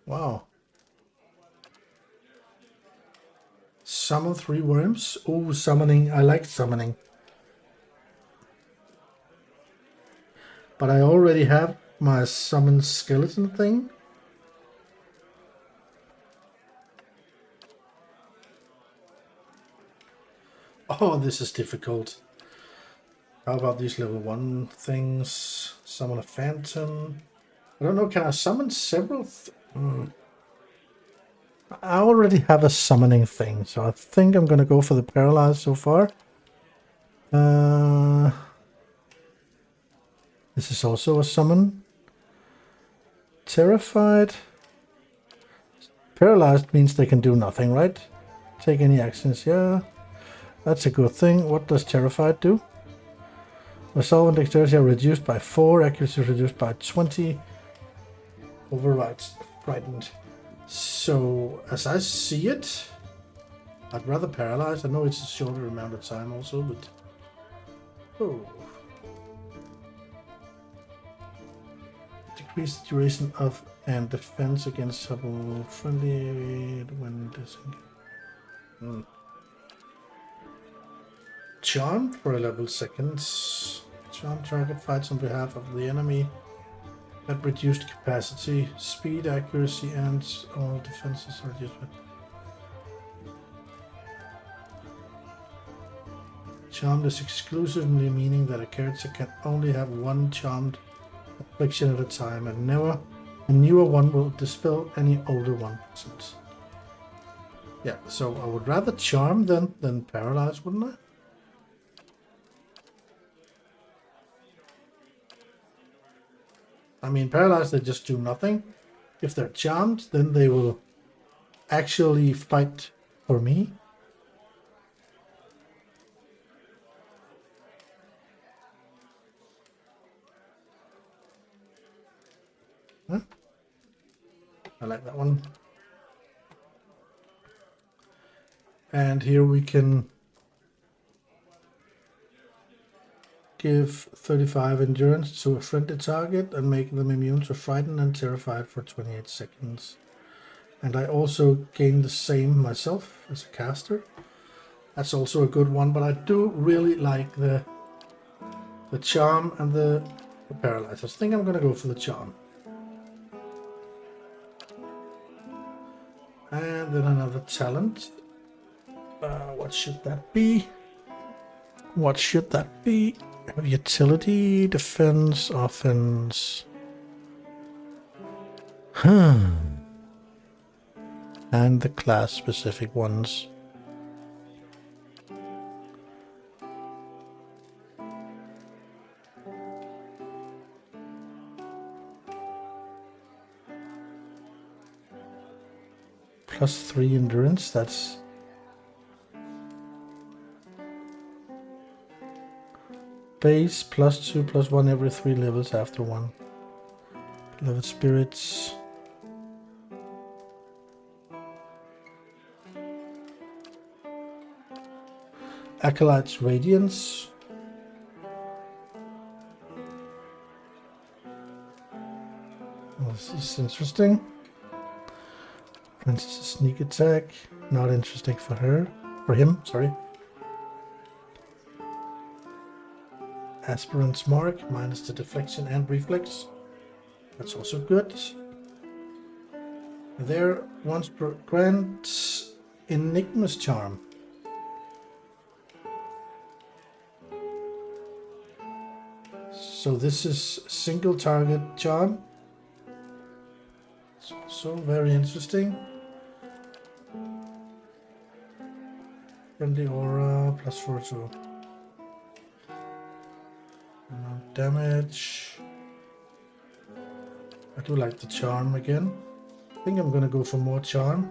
Wow. Summon 3 worms. Oh, summoning. I like summoning. But I already have my summon skeleton thing. Oh, this is difficult. How about these level 1 things? Summon a phantom. I don't know, can I summon several? I already have a summoning thing, so I think I'm going to go for the paralyzed so far. This is also a summon. Terrified. Paralyzed means they can do nothing, right? Take any actions, yeah. That's a good thing. What does Terrified do? Resolve and dexterity are reduced by 4, accuracy is reduced by 20. Overrides frightened. So, as I see it, I'd rather paralyze. I know it's a shorter amount of time also, but... Oh. Decrease the duration of and defense against several friendly when disengaged. Charm for 11 seconds. Charm target fights on behalf of the enemy at reduced capacity, speed, accuracy, and all defenses are reduced. Charmed is exclusively meaning that a character can only have one charmed affliction at a time, and a newer one will dispel any older one. Yeah, so I would rather charm than paralyze, wouldn't I? I mean, paralyzed, they just do nothing. If they're charmed, then they will actually fight for me. Huh? I like that one. And here we can give 35 endurance to a friendly target and make them immune to frightened and terrified for 28 seconds. And I also gain the same myself as a caster. That's also a good one, but I do really like the charm and the paralyze. I think I'm gonna go for the charm. And then another talent. What should that be? What should that be? Utility, defense, offense. And the class specific ones. +3 endurance, that's base, +2, +1 every 3 levels after 1. Beloved spirits. Acolyte's Radiance. Well, this is interesting. Princess Sneak Attack. Not interesting for her. For him, sorry. Aspirant's Mark, minus the deflection and reflex. That's also good. There, once per grants Enigma's Charm. So this is single target charm. It's also very interesting. Friendly aura, +4 to damage. I do like the charm again. I think I'm gonna go for more charm.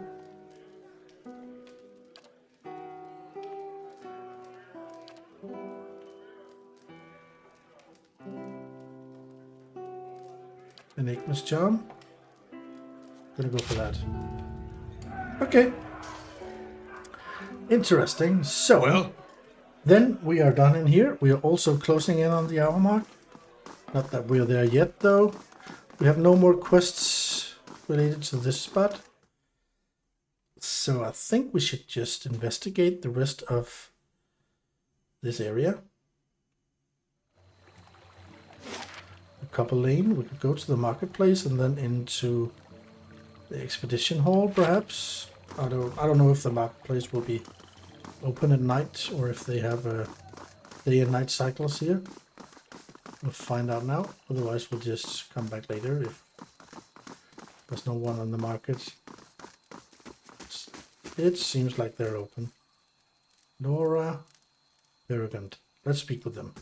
Enigma's Charm. Gonna go for that. Okay. Interesting. So, Well, then we are done in here. We are also closing in on the hour mark. Not that we're there yet, though. We have no more quests related to this spot. So I think we should just investigate the rest of this area. A couple lane. We could go to the marketplace and then into the expedition hall, perhaps. I don't know if the marketplace will be open at night or if they have a day and night cycles here. We'll find out now. Otherwise, we'll just come back later if there's no one on the market. It seems like they're open. Nora, Arrogant. Let's speak with them.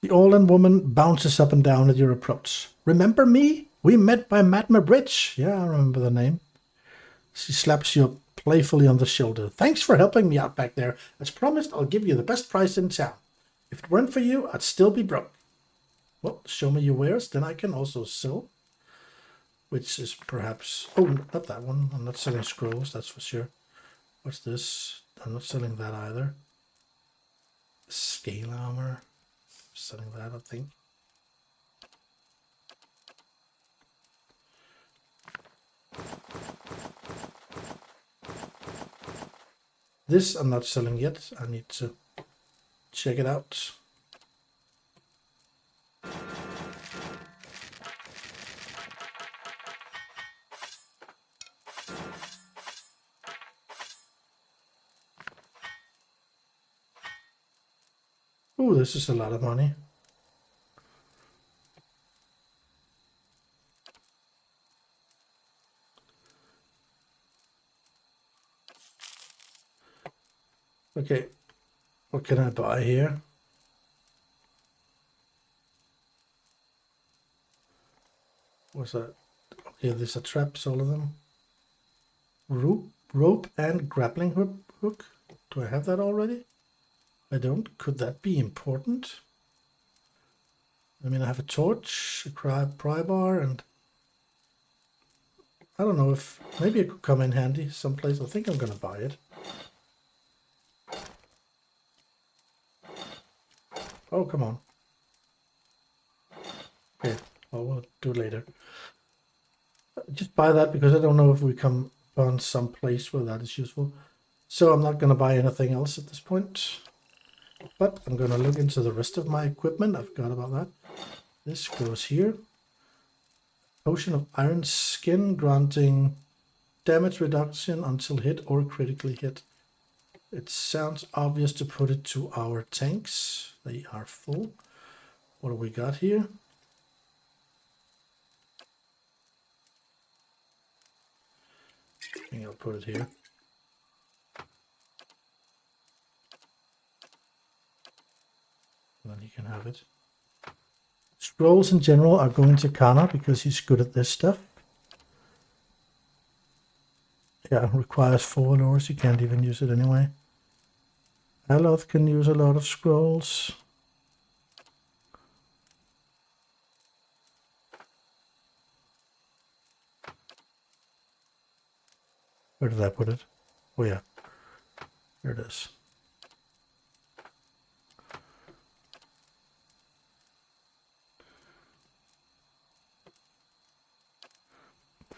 The Orlan woman bounces up and down at your approach. Remember me? We met by Matma Bridge. Yeah, I remember the name. She slaps you playfully on the shoulder. Thanks for helping me out back there. As promised, I'll give you the best price in town. If it weren't for you, I'd still be broke. Well, show me your wares, then I can also sell. Which is perhaps... Oh, not that one. I'm not selling scrolls, that's for sure. What's this? I'm not selling that either. Scale armor. Selling that, I think. This I'm not selling yet. I need to check it out. Oh, this is a lot of money. Okay, what can I buy here? What's that? Okay, these are traps, all of them. Rope and grappling hook. Do I have that already? I don't. Could that be important? I mean, I have a torch, a pry bar, and I don't know if maybe it could come in handy someplace. I think I'm gonna buy it. Oh, come on. Okay, well, we'll do it later. Just buy that because I don't know if we come on some place where that is useful. So I'm not gonna buy anything else at this point. But I'm gonna look into the rest of my equipment. I forgot about that. This goes here. Potion of Iron Skin, granting damage reduction until hit or critically hit. It sounds obvious to put it to our tanks. They are full. What do we got here? I think I'll put it here. Then he can have it. Scrolls in general are going to Kana because he's good at this stuff. Yeah, requires 4 lures. You can't even use it anyway. Aloth can use a lot of scrolls. Where did I put it? Oh yeah, there it is.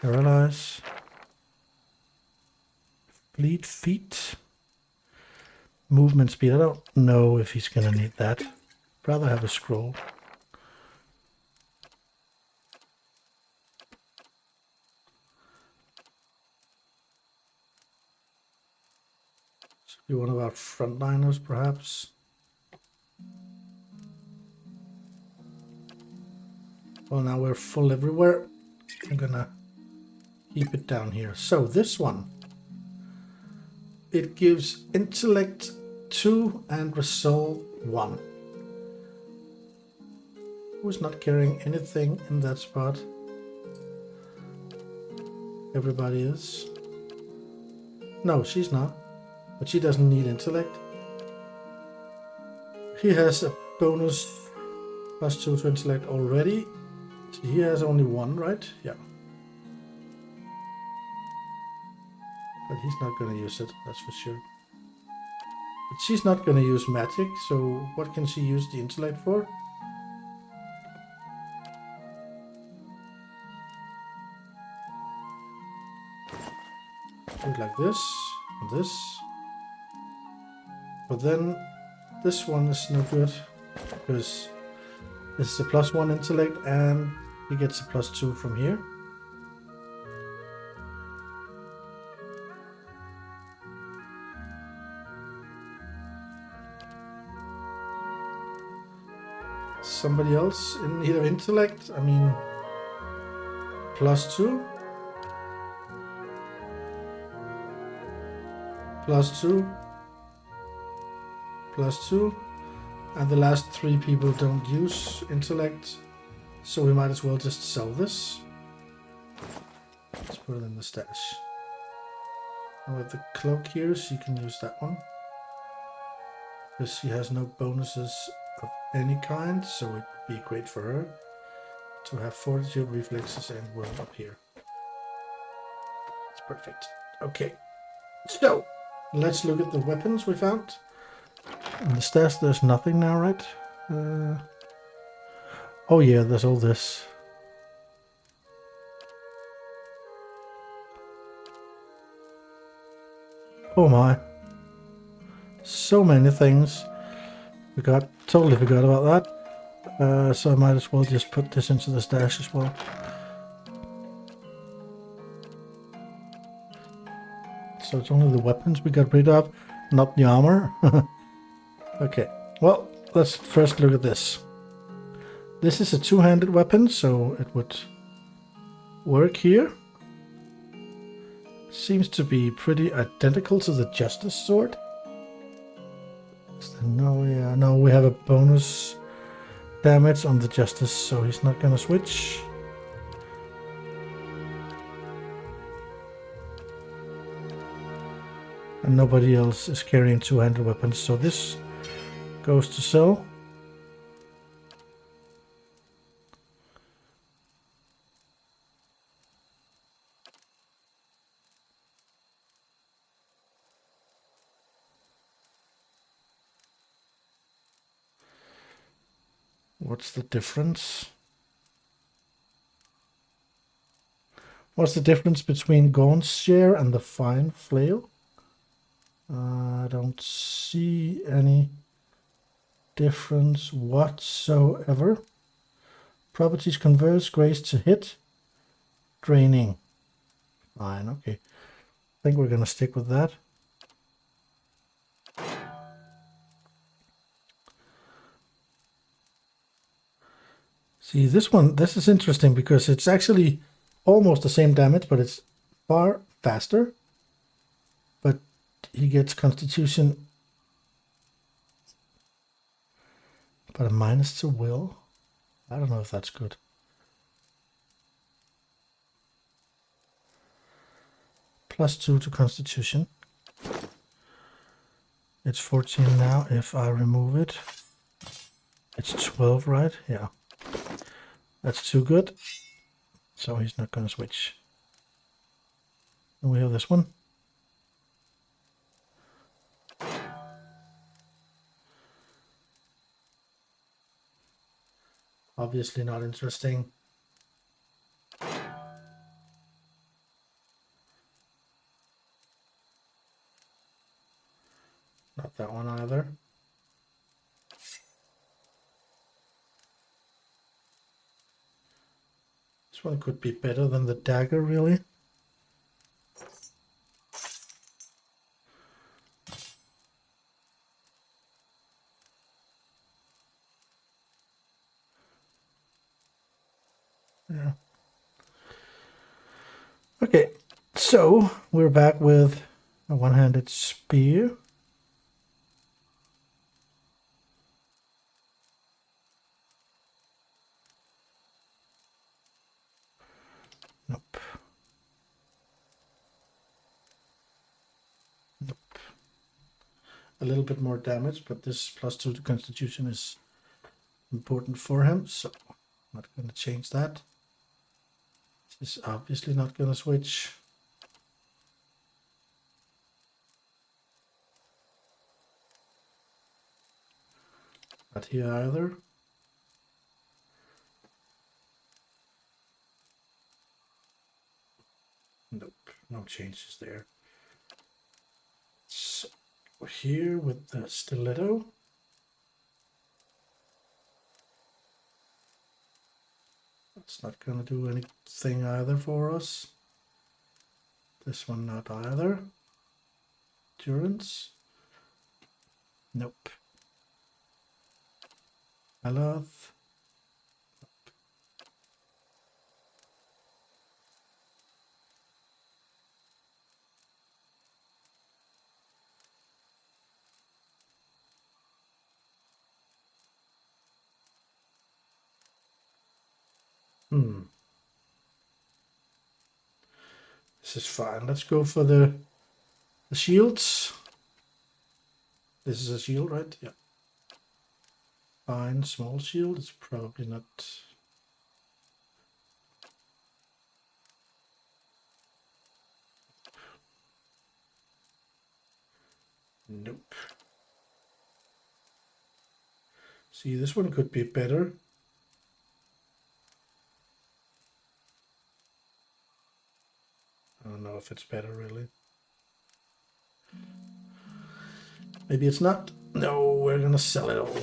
Paralyze. Fleet feet. Movement speed. I don't know if he's gonna need that. Rather have a scroll. So be one of our frontliners, perhaps. Well, now we're full everywhere. I'm gonna keep it down here. So this one. It gives intellect 2 and resolve 1. Who's not carrying anything in that spot? Everybody is. No, she's not. But she doesn't need intellect. He has a bonus +2 to intellect already. So he has only 1, right? Yeah. But he's not going to use it, that's for sure. But she's not going to use magic, so what can she use the intellect for? Do it like this, and this. But then this one is no good, because this is a +1 intellect, and he gets a +2 from here. Somebody else in need of intellect? I mean, +2, +2, +2, and the last 3 people don't use intellect, so we might as well just sell this. Let's put it in the stash. And with the cloak here, she can use that one, because she has no bonuses of any kind, so it would be great for her to have fortitude, reflexes, and will up here. It's perfect. Okay, so let's look at the weapons we found. In the stash, there's nothing now, right? Oh yeah, there's all this. Oh my. So many things. Totally forgot about that. So I might as well just put this into the stash as well. So it's only the weapons we got rid of, not the armor. Okay, well, let's first look at this. This is a two-handed weapon, so it would work here. Seems to be pretty identical to the Justice Sword. No, we have a bonus damage on the Justice, so he's not gonna switch. And nobody else is carrying two-handed weapons, so this goes to sell. What's the difference? What's the difference between Gaunt's share and the fine flail? I don't see any difference whatsoever. Properties converts grace to hit. Draining. Fine, okay. I think we're gonna stick with that. See, this is interesting because it's actually almost the same damage, but it's far faster. But he gets Constitution, but a minus to will. I don't know if that's good. +2 to Constitution. It's 14 now. If I remove it, it's 12, right? Yeah. That's too good. So he's not going to switch. And we have this one. Obviously not interesting. Not that one either. This one could be better than the dagger, really. Yeah. Okay, so we're back with a one-handed spear. Nope. Nope. A little bit more damage, but this +2 to Constitution is important for him, so I'm not going to change that. This is obviously not going to switch. Not here either. Nope, no changes there. So here with the stiletto. That's not going to do anything either for us. This one not either. Endurance. Nope. Health. This is fine. Let's go for the shields. This is a shield, right? Yeah. Fine, small shield. It's probably not. Nope. See, this one could be better. I don't know if it's better, really. Maybe it's not. No, we're gonna sell it all.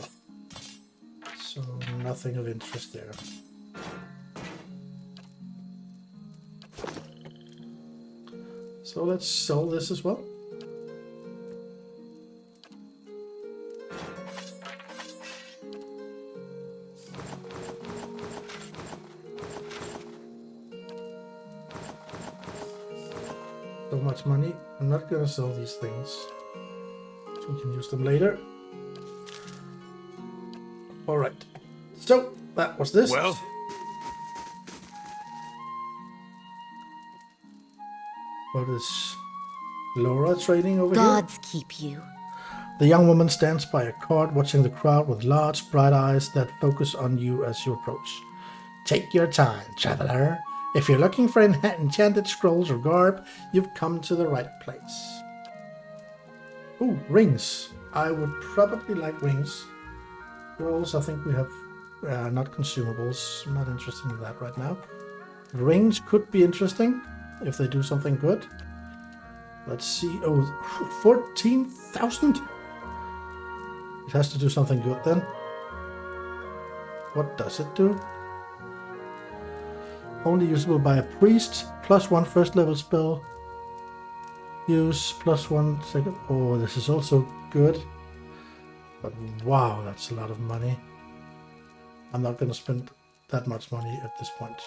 So nothing of interest there. So let's sell this as well. So much money. I'm not gonna sell these things, so we can use them later. All right. So that was this. Well, What is Laura trading over here. Gods keep you. The young woman stands by a cart, watching the crowd with large, bright eyes that focus on you as you approach. Take your time, traveler. If you're looking for enchanted scrolls or garb, you've come to the right place. Ooh, rings. I would probably like rings. Scrolls, I think we have not consumables. I'm not interested in that right now. Rings could be interesting if they do something good. Let's see. Oh, 14,000? It has to do something good then. What does it do? Only usable by a priest. +1 first level spell. Use +1 second. Oh, this is also good. But wow, that's a lot of money. I'm not going to spend that much money at this point.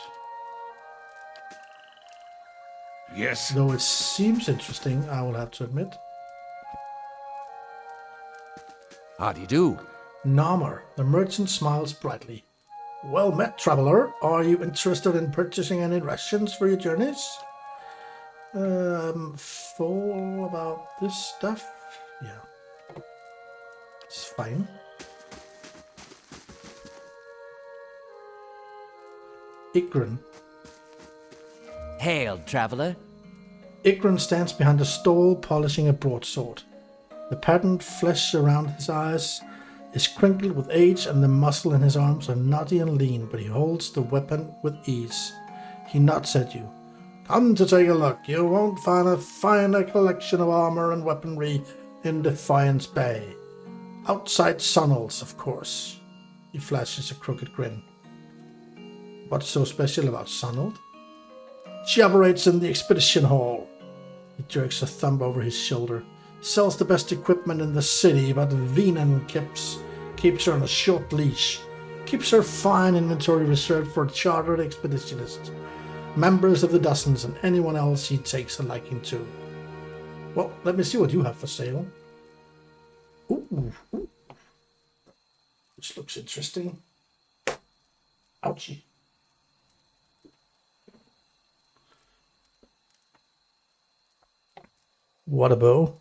Yes. Though it seems interesting, I will have to admit. How do you do? Namar, the merchant, smiles brightly. Well met, traveler. Are you interested in purchasing any rations for your journeys? Full about this stuff? Yeah. It's fine. Igran. Hail, traveler. Igran stands behind a stall, polishing a broadsword. The patterned flesh around his eyes is crinkled with age, and the muscle in his arms are knotty and lean, but he holds the weapon with ease. He nods at you. Come to take a look. You won't find a finer collection of armor and weaponry in Defiance Bay. Outside Sunnels, of course. He flashes a crooked grin. What's so special about Sunnel? She operates in the expedition hall. He jerks a thumb over his shoulder. Sells the best equipment in the city, but Venan keeps her on a short leash. Keeps her fine inventory reserved for chartered expeditionists, members of the dozens, and anyone else he takes a liking to. Well, let me see what you have for sale. Ooh. This looks interesting. Ouchie. What a bow.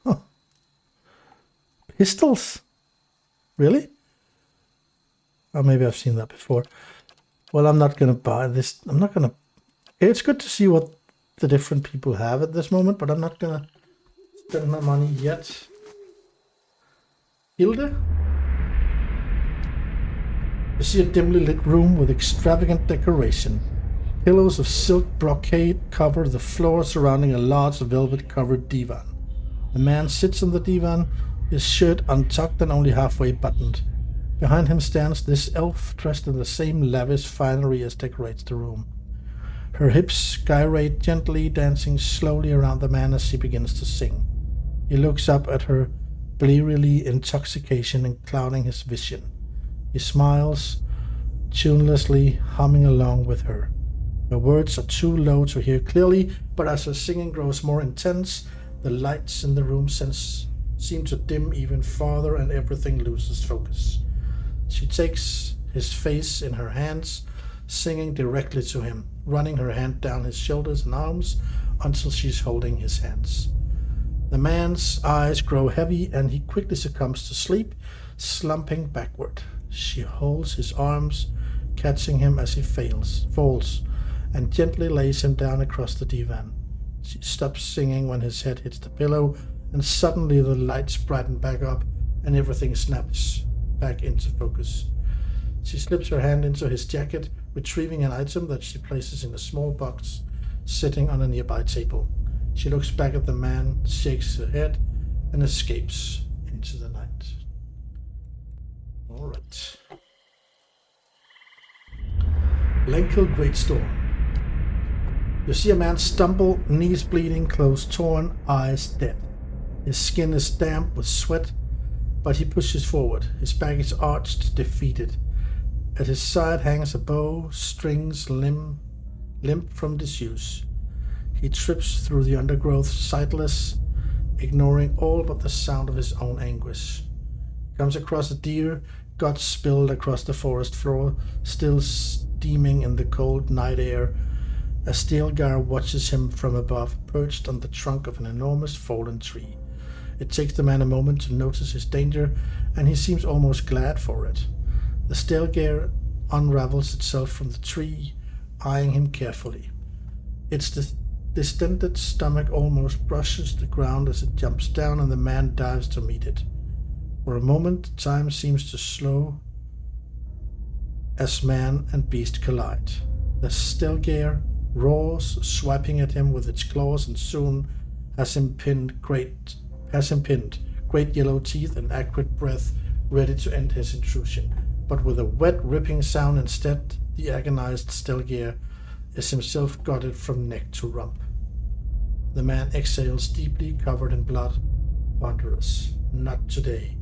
Huh. Pistols? Really? Oh, maybe I've seen that before. Well, I'm not going to buy this. I'm not going to... It's good to see what the different people have at this moment, but I'm not going to spend my money yet. Hilda? You see a dimly lit room with extravagant decoration. Pillows of silk brocade cover the floor surrounding a large velvet-covered divan. The man sits on the divan, his shirt untucked and only halfway buttoned. Behind him stands this elf, dressed in the same lavish finery as decorates the room. Her hips gyrate gently, dancing slowly around the man as she begins to sing. He looks up at her, blearily intoxication and clouding his vision. He smiles, tunelessly humming along with her. Her words are too low to hear clearly, but as her singing grows more intense, the lights in the room seem to dim even farther and everything loses focus. She takes his face in her hands, singing directly to him, running her hand down his shoulders and arms until she's holding his hands. The man's eyes grow heavy and he quickly succumbs to sleep, slumping backward. She holds his arms, catching him as he falls, and gently lays him down across the divan. She stops singing when his head hits the pillow, and suddenly the lights brighten back up and everything snaps back into focus. She slips her hand into his jacket, retrieving an item that she places in a small box sitting on a nearby table. She looks back at the man, shakes her head, and escapes into the night. All right. Lenkel Great Storm. You see a man stumble, knees bleeding, clothes torn, eyes dead. His skin is damp with sweat, but he pushes forward. His back is arched, defeated. At his side hangs a bow, strings limp from disuse. He trips through the undergrowth, sightless, ignoring all but the sound of his own anguish. He comes across a deer, guts spilled across the forest floor, still steaming in the cold night air. A Stilgar watches him from above, perched on the trunk of an enormous fallen tree. It takes the man a moment to notice his danger, and he seems almost glad for it. The Stilgar unravels itself from the tree, eyeing him carefully. Its distended stomach almost brushes the ground as it jumps down, and the man dives to meet it. For a moment, time seems to slow as man and beast collide. The Stilgar roars, swiping at him with its claws, and soon has him pinned, great yellow teeth and acrid breath ready to end his intrusion. But with a wet, ripping sound instead, the agonized Stilgar is himself gutted from neck to rump. The man exhales deeply, covered in blood, ponderous. Not today.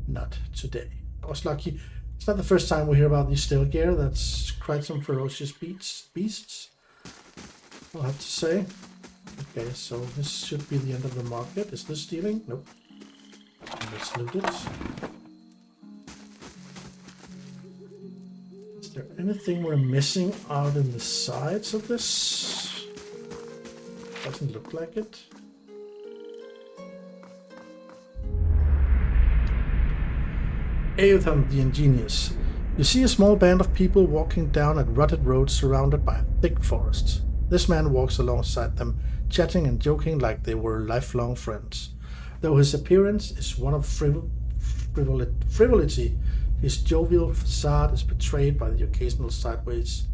Not today. I was lucky. It's not the first time we hear about these Stilgar. That's quite some ferocious beasts, I'll have to say. Okay, so this should be the end of the market. Is this stealing? Nope. Let's loot it. Is there anything we're missing out in the sides of this? Doesn't look like it. Eotham the Ingenious. You see a small band of people walking down a rutted road surrounded by a thick forest. This man walks alongside them, chatting and joking like they were lifelong friends. Though his appearance is one of frivolity, his jovial facade is betrayed by the occasional sideways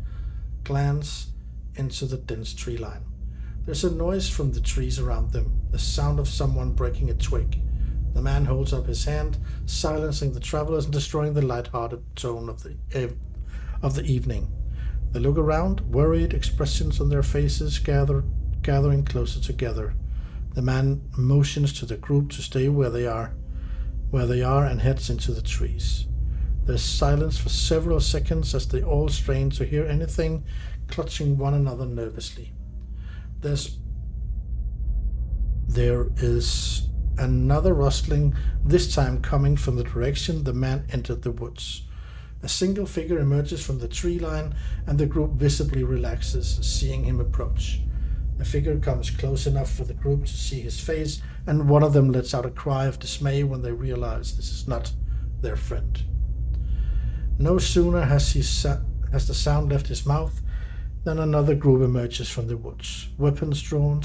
glance into the dense tree line. There's a noise from the trees around them, the sound of someone breaking a twig. The man holds up his hand, silencing the travelers and destroying the light-hearted tone of the evening. They look around, worried expressions on their faces gathering closer together. The man motions to the group to stay where they are, and heads into the trees. There's silence for several seconds as they all strain to hear anything, clutching one another nervously. There is another rustling, this time coming from the direction the man entered the woods. A single figure emerges from the tree line, and the group visibly relaxes, seeing him approach. The figure comes close enough for the group to see his face, and one of them lets out a cry of dismay when they realize this is not their friend. No sooner has the sound left his mouth than another group emerges from the woods, weapons drawn,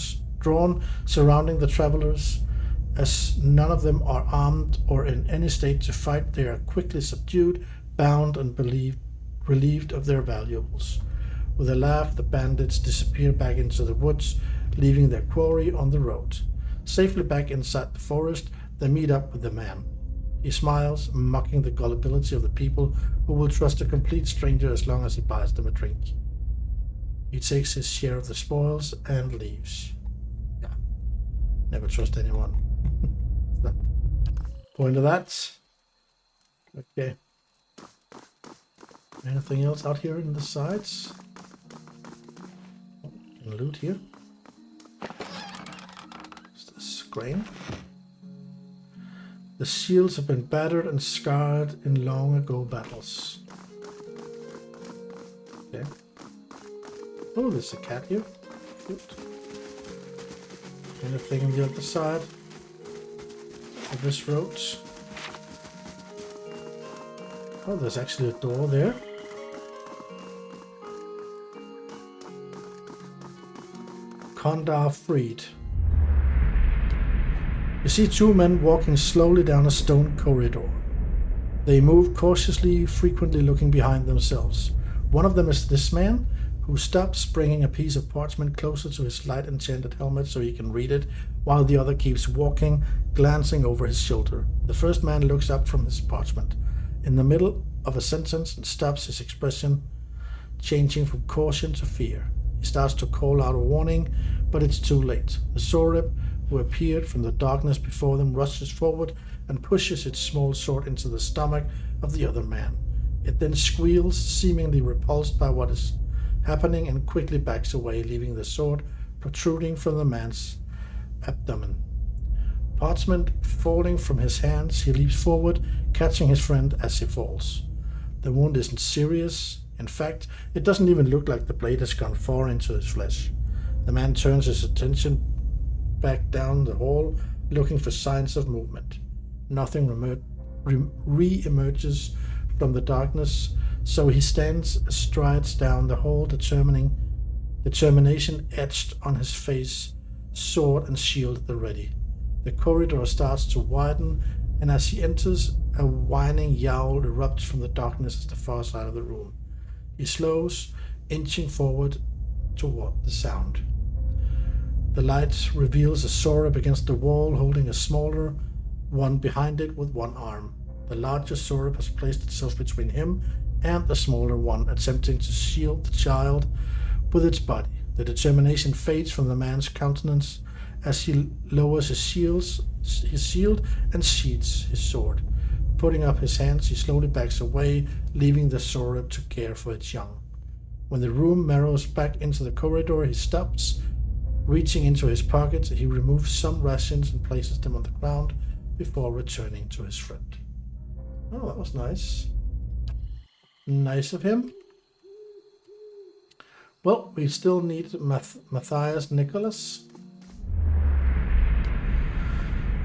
surrounding the travelers. As none of them are armed or in any state to fight, they are quickly subdued, bound, and relieved of their valuables. With a laugh, the bandits disappear back into the woods, leaving their quarry on the road. Safely back inside the forest, they meet up with the man. He smiles, mocking the gullibility of the people who will trust a complete stranger as long as he buys them a drink. He takes his share of the spoils and leaves. Yeah, never trust anyone. Point of that. Okay. Anything else out here in the sides? Can loot here. Is this grain? The shields have been battered and scarred in long ago battles. Okay. Oh, there's a cat here. Cute. Anything on the other side of this road? Oh, there's actually a door there. Kondar freed. You see two men walking slowly down a stone corridor. They move cautiously, frequently looking behind themselves. One of them is this man, who stops, bringing a piece of parchment closer to his light enchanted helmet so he can read it, while the other keeps walking, glancing over his shoulder. The first man looks up from his parchment, in the middle of a sentence, and stops, his expression changing from caution to fear. He starts to call out a warning, but it's too late. The Sorib, who appeared from the darkness before them, rushes forward and pushes its small sword into the stomach of the other man. It then squeals, seemingly repulsed by what is happening, and quickly backs away, leaving the sword protruding from the man's abdomen. Parchment falling from his hands, he leaps forward, catching his friend as he falls. The wound isn't serious In fact, it doesn't even look like the blade has gone far into his flesh. The man turns his attention back down the hall, looking for signs of movement. Nothing re-emerges from the darkness, so he strides down the hall, determination etched on his face, sword and shield at the ready. The corridor starts to widen, and as he enters, a whining yowl erupts from the darkness at the far side of the room. He slows, inching forward toward the sound. The light reveals a Sorab against the wall, holding a smaller one behind it with one arm. The larger Sorab has placed itself between him and the smaller one, attempting to shield the child with its body. The determination fades from the man's countenance as he lowers his shield and sheathes his sword. Putting up his hands, he slowly backs away, leaving the Sorab to care for its young. When the room narrows back into the corridor, he stops. Reaching into his pocket, he removes some rations and places them on the ground before returning to his friend. Oh, that was nice. Nice of him. Well, we still need Matthias Nicholas.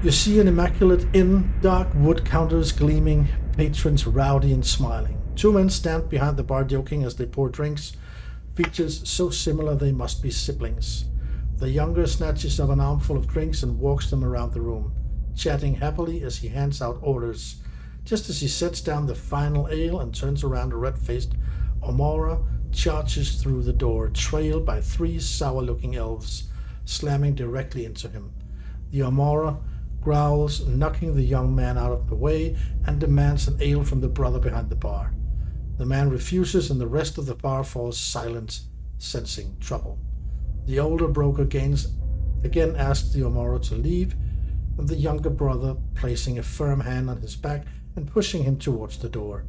You see an immaculate inn, dark wood counters gleaming, patrons rowdy and smiling. Two men stand behind the bar joking as they pour drinks, features so similar they must be siblings. The younger snatches up an armful of drinks and walks them around the room, chatting happily as he hands out orders. Just as he sets down the final ale and turns around, a red-faced Omora charges through the door, trailed by three sour-looking elves, slamming directly into him. The Omora growls, knocking the young man out of the way, and demands an ale from the brother behind the bar. The man refuses, and the rest of the bar falls silent, sensing trouble. The older broker again asks the Omora to leave, and the younger brother placing a firm hand on his back and pushing him towards the door.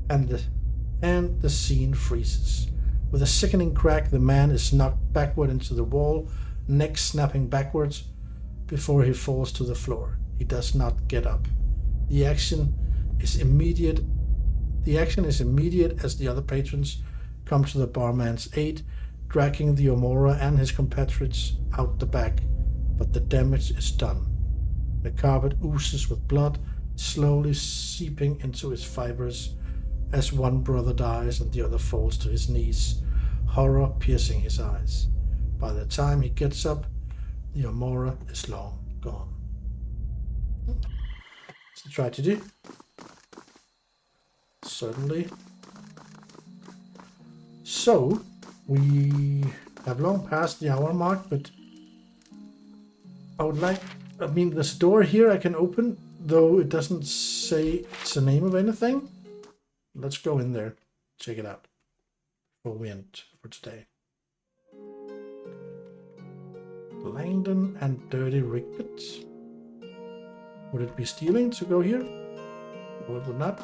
And the scene freezes. With a sickening crack, the man is knocked backward into the wall, neck snapping backwards before he falls to the floor. He does not get up. The action is immediate as the other patrons come to the barman's aid, dragging the Omora and his compatriots out the back, but the damage is done. The carpet oozes with blood, slowly seeping into its fibers as one brother dies and the other falls to his knees, horror piercing his eyes. By the time he gets up, the Omora is long gone. It's a tragedy. Certainly. So, we have long passed the hour mark, but there's a door here I can open, though it doesn't say it's the name of anything. Let's go in there, check it out before we end for today. Langdon and Dirty Rigbit. Would it be stealing to go here? Or it would not?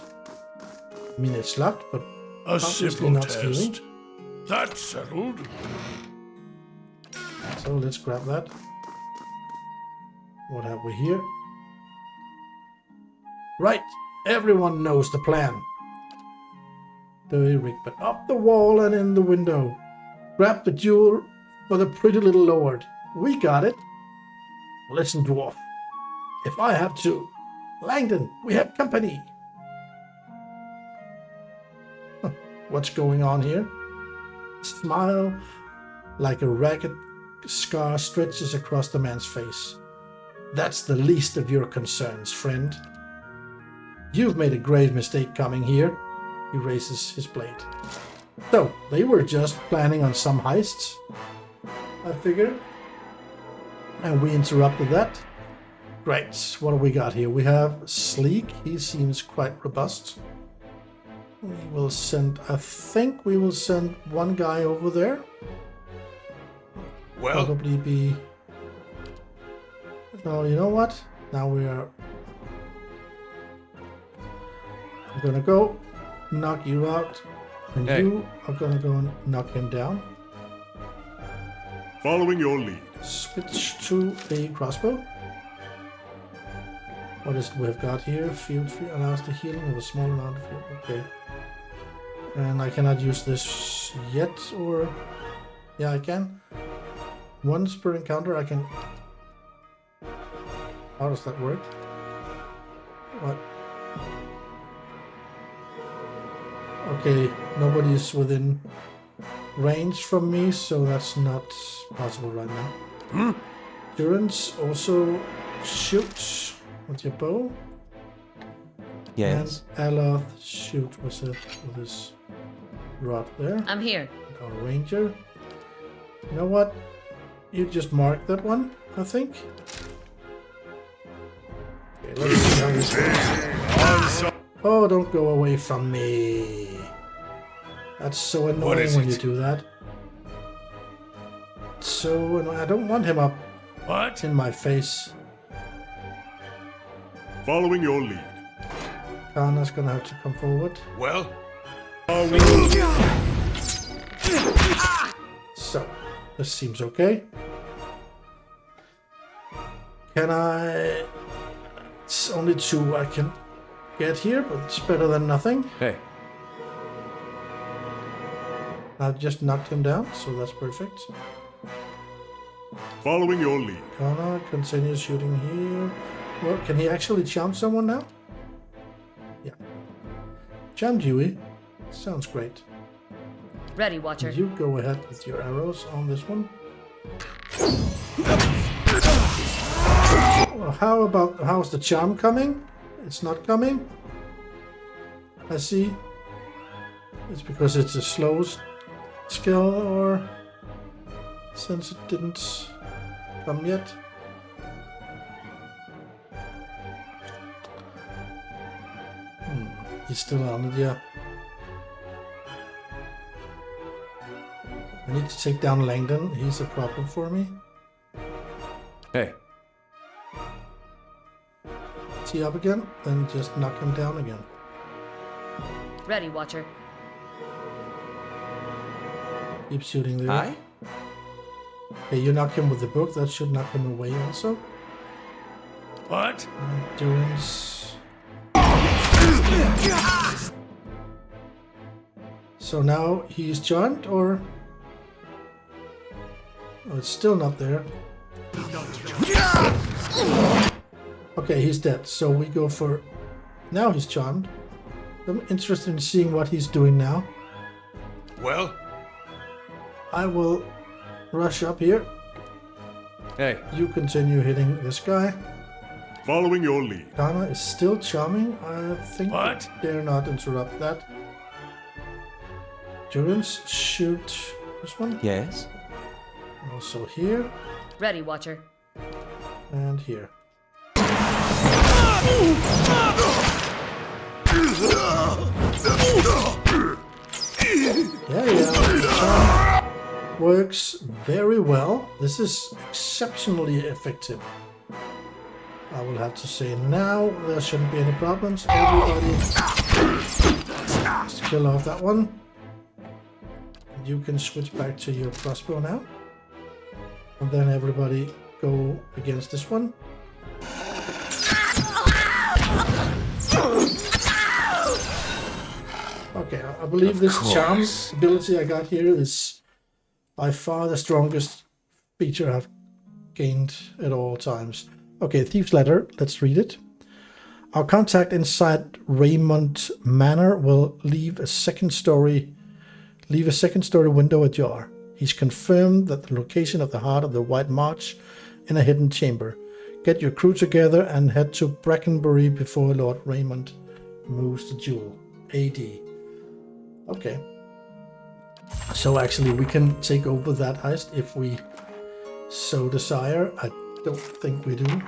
I mean, it's locked, but A obviously simple not test. stealing. That's settled. So let's grab that. What have we here? Right, everyone knows the plan. Dirty Rigbit, up the wall and in the window. Grab the jewel for the pretty little lord. We got it. Listen, dwarf. If I have to... Langdon, we have company. What's going on here? A smile like a ragged scar stretches across the man's face. That's the least of your concerns, friend. You've made a grave mistake coming here. He raises his blade. So, they were just planning on some heists, I figure. And we interrupted that. Great. What do we got here? We have Sleek. He seems quite robust. I think we will send one guy over there. Well, Probably be... No, you know what? Now we are... I'm gonna go knock you out. And Hey. you are gonna go and knock him down. following your lead. Switch to a crossbow. What is it we've got here? Field free allows the healing of a small amount of field. Okay. And I cannot use this yet, or... Yeah, I can. Once per encounter I can... How does that work? What? Okay, nobody's within range from me, so that's not possible right now. Endurance also shoots with your bow. Yes. And Aloth shoot with his rod there. I'm here. Our ranger. You know what? You just marked that one, I think. Okay, let's see how this goes. Oh, don't go away from me. That's so annoying when you do that. So annoying. I don't want him up What? in my face. Following your lead. Kana's gonna have to come forward. Well, So, this seems okay. Can I... It's only 2 I can get here, but it's better than nothing. Hey. I just knocked him down, so that's perfect. following your lead. Kana continues shooting here. Well, can he actually charm someone now? Yeah. Charm Dewey. Sounds great. Ready, Watcher. You go ahead with your arrows on this one. Well, how's the charm coming? It's not coming. I see. It's because it's a slow skill, or since it didn't come yet. He's still on it, yeah. I need to take down Langdon. He's a problem for me. Hey. Is he up again? Then just knock him down again. Ready, Watcher. Keep shooting there. Aye? Okay, you knock him with the book. That should knock him away also. What? Endurance. So now he's charmed, or... Oh, it's still not there. Okay, he's dead. So we go for... Now he's charmed. I'm interested in seeing what he's doing now. Well, I will rush up here. Hey. You continue hitting this guy. following your lead. Kana is still charming. I think What? dare not interrupt that. Endurance, shoot this one. Yes. Also here Ready, Watcher. and here. Yeah. Works very well. This is exceptionally effective. I will have to say now there shouldn't be any problems. Everybody just kill off that one. You can switch back to your crossbow now. And then everybody go against this one. Okay, I believe this charm ability I got here is by far the strongest feature I've gained at all times. Okay, Thieves' Letter, let's read it. Our contact inside Raymond Manor will leave a second story window ajar. He's confirmed that the location of the heart of the White March in a hidden chamber. Get your crew together and head to Brackenbury before Lord Raymond moves the jewel. AD. Okay. So actually we can take over that heist if we so desire. I don't think we do,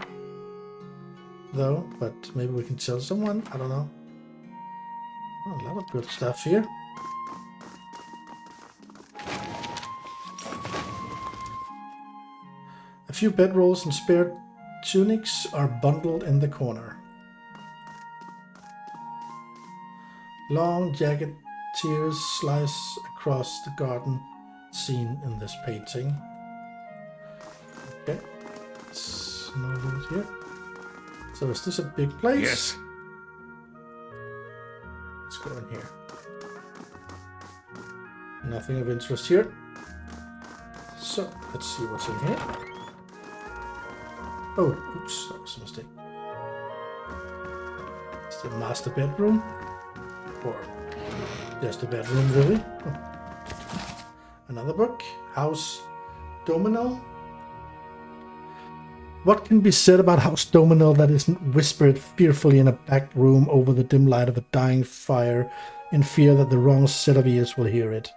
though, but maybe we can tell someone. I don't know. Oh, a lot of good stuff here. A few bedrolls and spare tunics are bundled in the corner. Long, jagged tears slice across the garden seen in this painting. Okay, it's no loot here. So is this a big place? Yes. Let's go in here. Nothing of interest here. So, let's see what's in here. Oh, oops, that was a mistake. It's the master bedroom. Or just a bedroom, really. Oh. Another book. House Dominal. What can be said about House Dominal that isn't whispered fearfully in a back room over the dim light of a dying fire in fear that the wrong set of ears will hear it?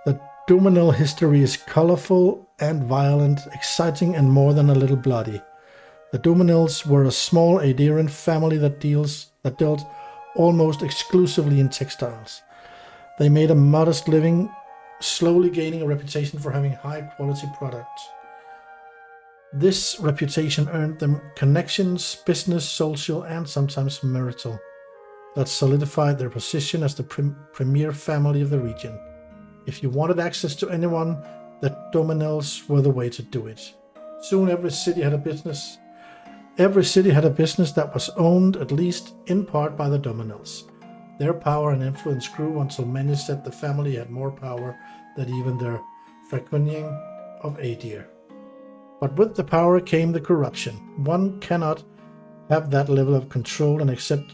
The Dominal history is colorful and violent, exciting and more than a little bloody. The Dominals were a small Adarian family that dealt almost exclusively in textiles. They made a modest living, slowly gaining a reputation for having high-quality products. This reputation earned them connections, business, social, and sometimes marital, that solidified their position as the premier family of the region. If you wanted access to anyone, the Dominals were the way to do it. Soon every city had a business that was owned, at least in part, by the Dominals. Their power and influence grew until many said the family had more power than even their Fracunian of Adir. But with the power came the corruption. One cannot have that level of control and expect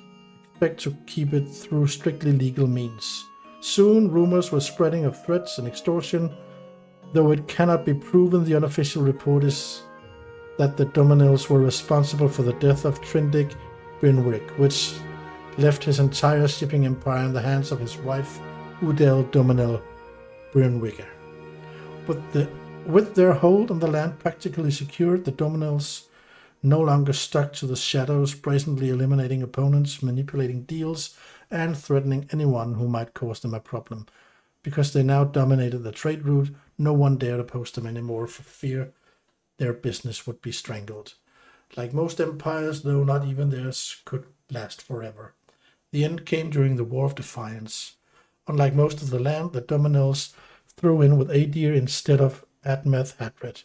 to keep it through strictly legal means. Soon rumors were spreading of threats and extortion, though it cannot be proven. The unofficial report is that the Dominals were responsible for the death of Trindic Brynwick, which left his entire shipping empire in the hands of his wife, Udel Dominal Brynwicker. With their hold on the land practically secured, the Dominals no longer stuck to the shadows, brazenly eliminating opponents, manipulating deals, and threatening anyone who might cause them a problem. Because they now dominated the trade route, no one dared oppose them anymore for fear their business would be strangled. Like most empires, though, not even theirs could last forever. The end came during the War of Defiance. Unlike most of the land, the Dominals threw in with Adir instead of Admeth Hadred.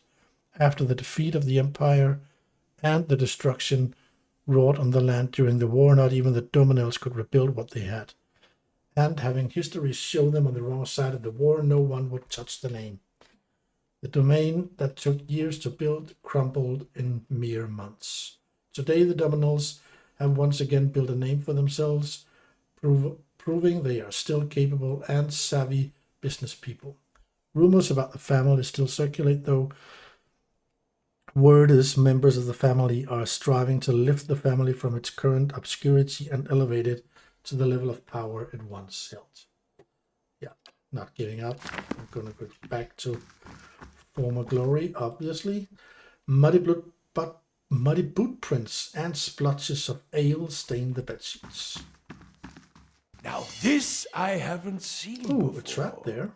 After the defeat of the Empire and the destruction wrought on the land during the war, not even the Dominals could rebuild what they had. And having history show them on the wrong side of the war, no one would touch the name. The domain that took years to build crumbled in mere months. Today the Dominals have once again built a name for themselves, proving they are still capable and savvy business people. Rumors about the family still circulate, though. Word is members of the family are striving to lift the family from its current obscurity and elevate it to the level of power it once held. Yeah, not giving up. I'm going to go back to former glory, obviously. Muddy boot prints and splotches of ale stain the bedsheets. Now this I haven't seen Ooh, before. a trap there.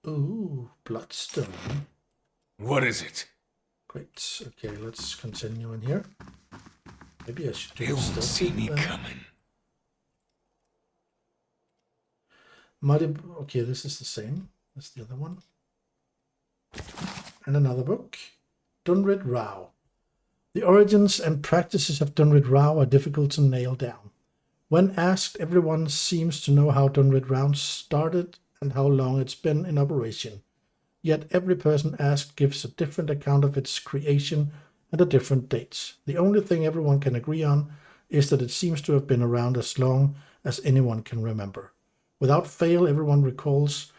Ooh, bloodstone. What is it? Great. Okay, let's continue in here. Maybe I should do They won't stealth see me then. coming. Okay, this is the same as the other one. And another book. Dunrid Rao. The origins and practices of Dunrid Rao are difficult to nail down. When asked, everyone seems to know how Dunrid Rao started and how long it's been in operation. Yet every person asked gives a different account of its creation and a different dates. The only thing everyone can agree on is that it seems to have been around as long as anyone can remember. Without fail, everyone recalls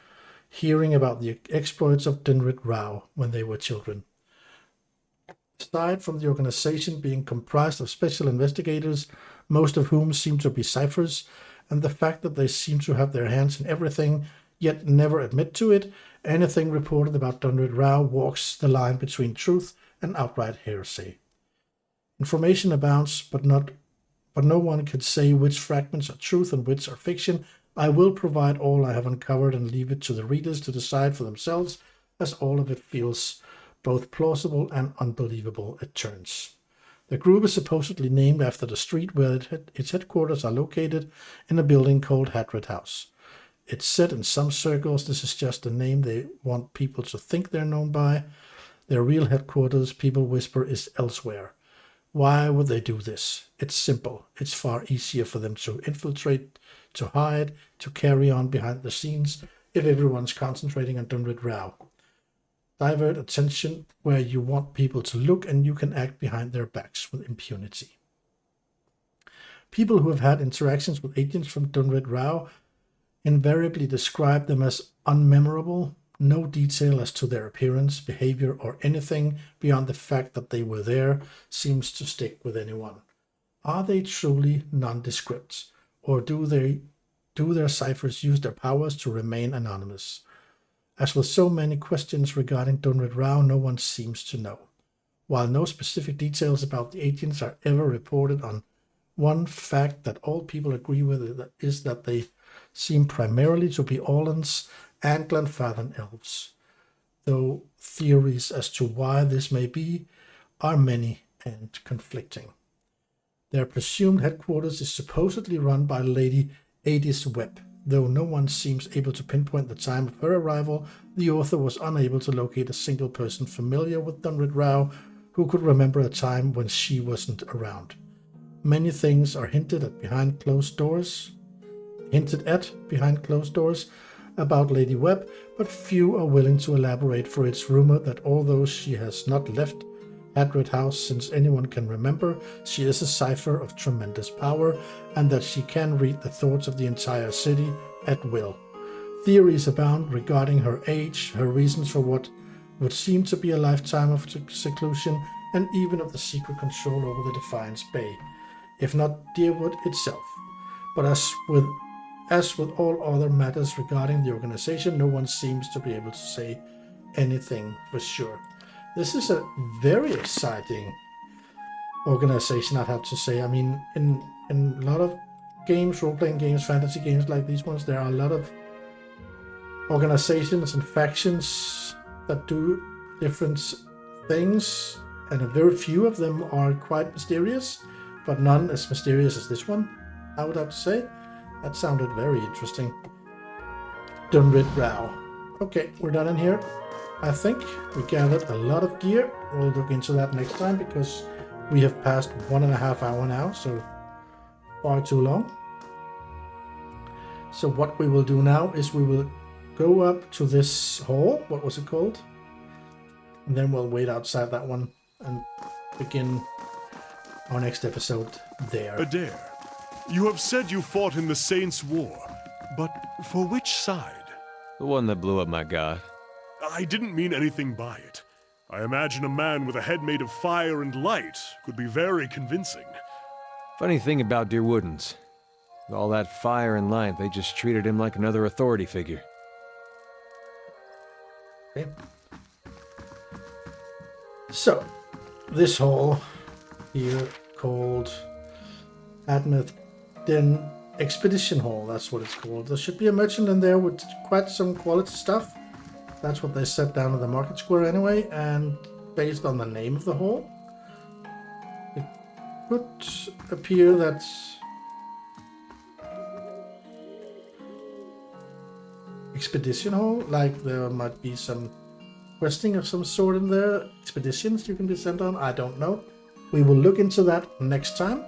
hearing about the exploits of Dunrid Rao when they were children. Aside from the organization being comprised of special investigators, most of whom seem to be ciphers, and the fact that they seem to have their hands in everything, yet never admit to it, anything reported about Dunrid Rao walks the line between truth and outright heresy. Information abounds, but no one can say which fragments are truth and which are fiction. I will provide all I have uncovered and leave it to the readers to decide for themselves, as all of it feels both plausible and unbelievable at turns. The group is supposedly named after the street where its headquarters are located, in a building called Hadred House. It's said in some circles this is just a name they want people to think they're known by. Their real headquarters, people whisper, is elsewhere. Why would they do this? It's simple. It's far easier for them to infiltrate, to hide, to carry on behind the scenes if everyone's concentrating on Dunred Row. Divert attention where you want people to look, and you can act behind their backs with impunity. People who have had interactions with agents from Dunred Row invariably describe them as unmemorable. No detail as to their appearance, behavior, or anything beyond the fact that they were there seems to stick with anyone. Are they truly nondescript, or do their ciphers use their powers to remain anonymous? As with so many questions regarding Dunred Row, no one seems to know. While no specific details about the agents are ever reported on, one fact that all people agree with is that they seem primarily to be Orlands and Glenfarthon elves, though theories as to why this may be are many and conflicting. Their presumed headquarters is supposedly run by Lady Adis Webb. Though no one seems able to pinpoint the time of her arrival, the author was unable to locate a single person familiar with Dunred Row who could remember a time when she wasn't around. Many things are hinted at behind closed doors about Lady Webb, but few are willing to elaborate, for it's rumored that although she has not left Hadred House since anyone can remember, she is a cipher of tremendous power, and that she can read the thoughts of the entire city at will. Theories abound regarding her age, her reasons for what would seem to be a lifetime of seclusion, and even of the secret control over the Defiance Bay, if not Deerwood itself. But as with all other matters regarding the organization, no one seems to be able to say anything for sure. This is a very exciting organization, I'd have to say. I mean, in a lot of games, role-playing games, fantasy games like these ones, there are a lot of organizations and factions that do different things, and a very few of them are quite mysterious, but none as mysterious as this one, I would have to say. That sounded very interesting. Dunred Row. Okay, we're done in here. I think we gathered a lot of gear. We'll look into that next time because we have passed 1.5 hours now, so far too long. So what we will do now is we will go up to this hall. What was it called? And then we'll wait outside that one and begin our next episode there. Adair, you have said you fought in the Saints' War, but for which side? The one that blew up my god. I didn't mean anything by it. I imagine a man with a head made of fire and light could be very convincing. Funny thing about Deerwoodans. With all that fire and light, they just treated him like another authority figure. Okay. So, this hall here called Admeth Den Expedition Hall, that's what it's called. There should be a merchant in there with quite some quality stuff. That's what they set down in the market square anyway, and based on the name of the hall, it could appear that Expedition Hall, like there might be some questing of some sort in there, expeditions you can be sent on, I don't know. We will look into that next time,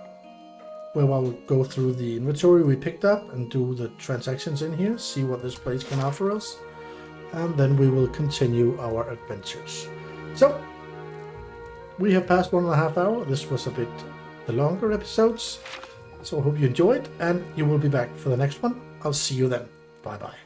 where I will go through the inventory we picked up and do the transactions in here, see what this place can offer us, and then we will continue our adventures. So, we have passed 1.5 hours. This was a bit the longer episodes, so I hope you enjoyed, and you will be back for the next one. I'll see you then. Bye bye.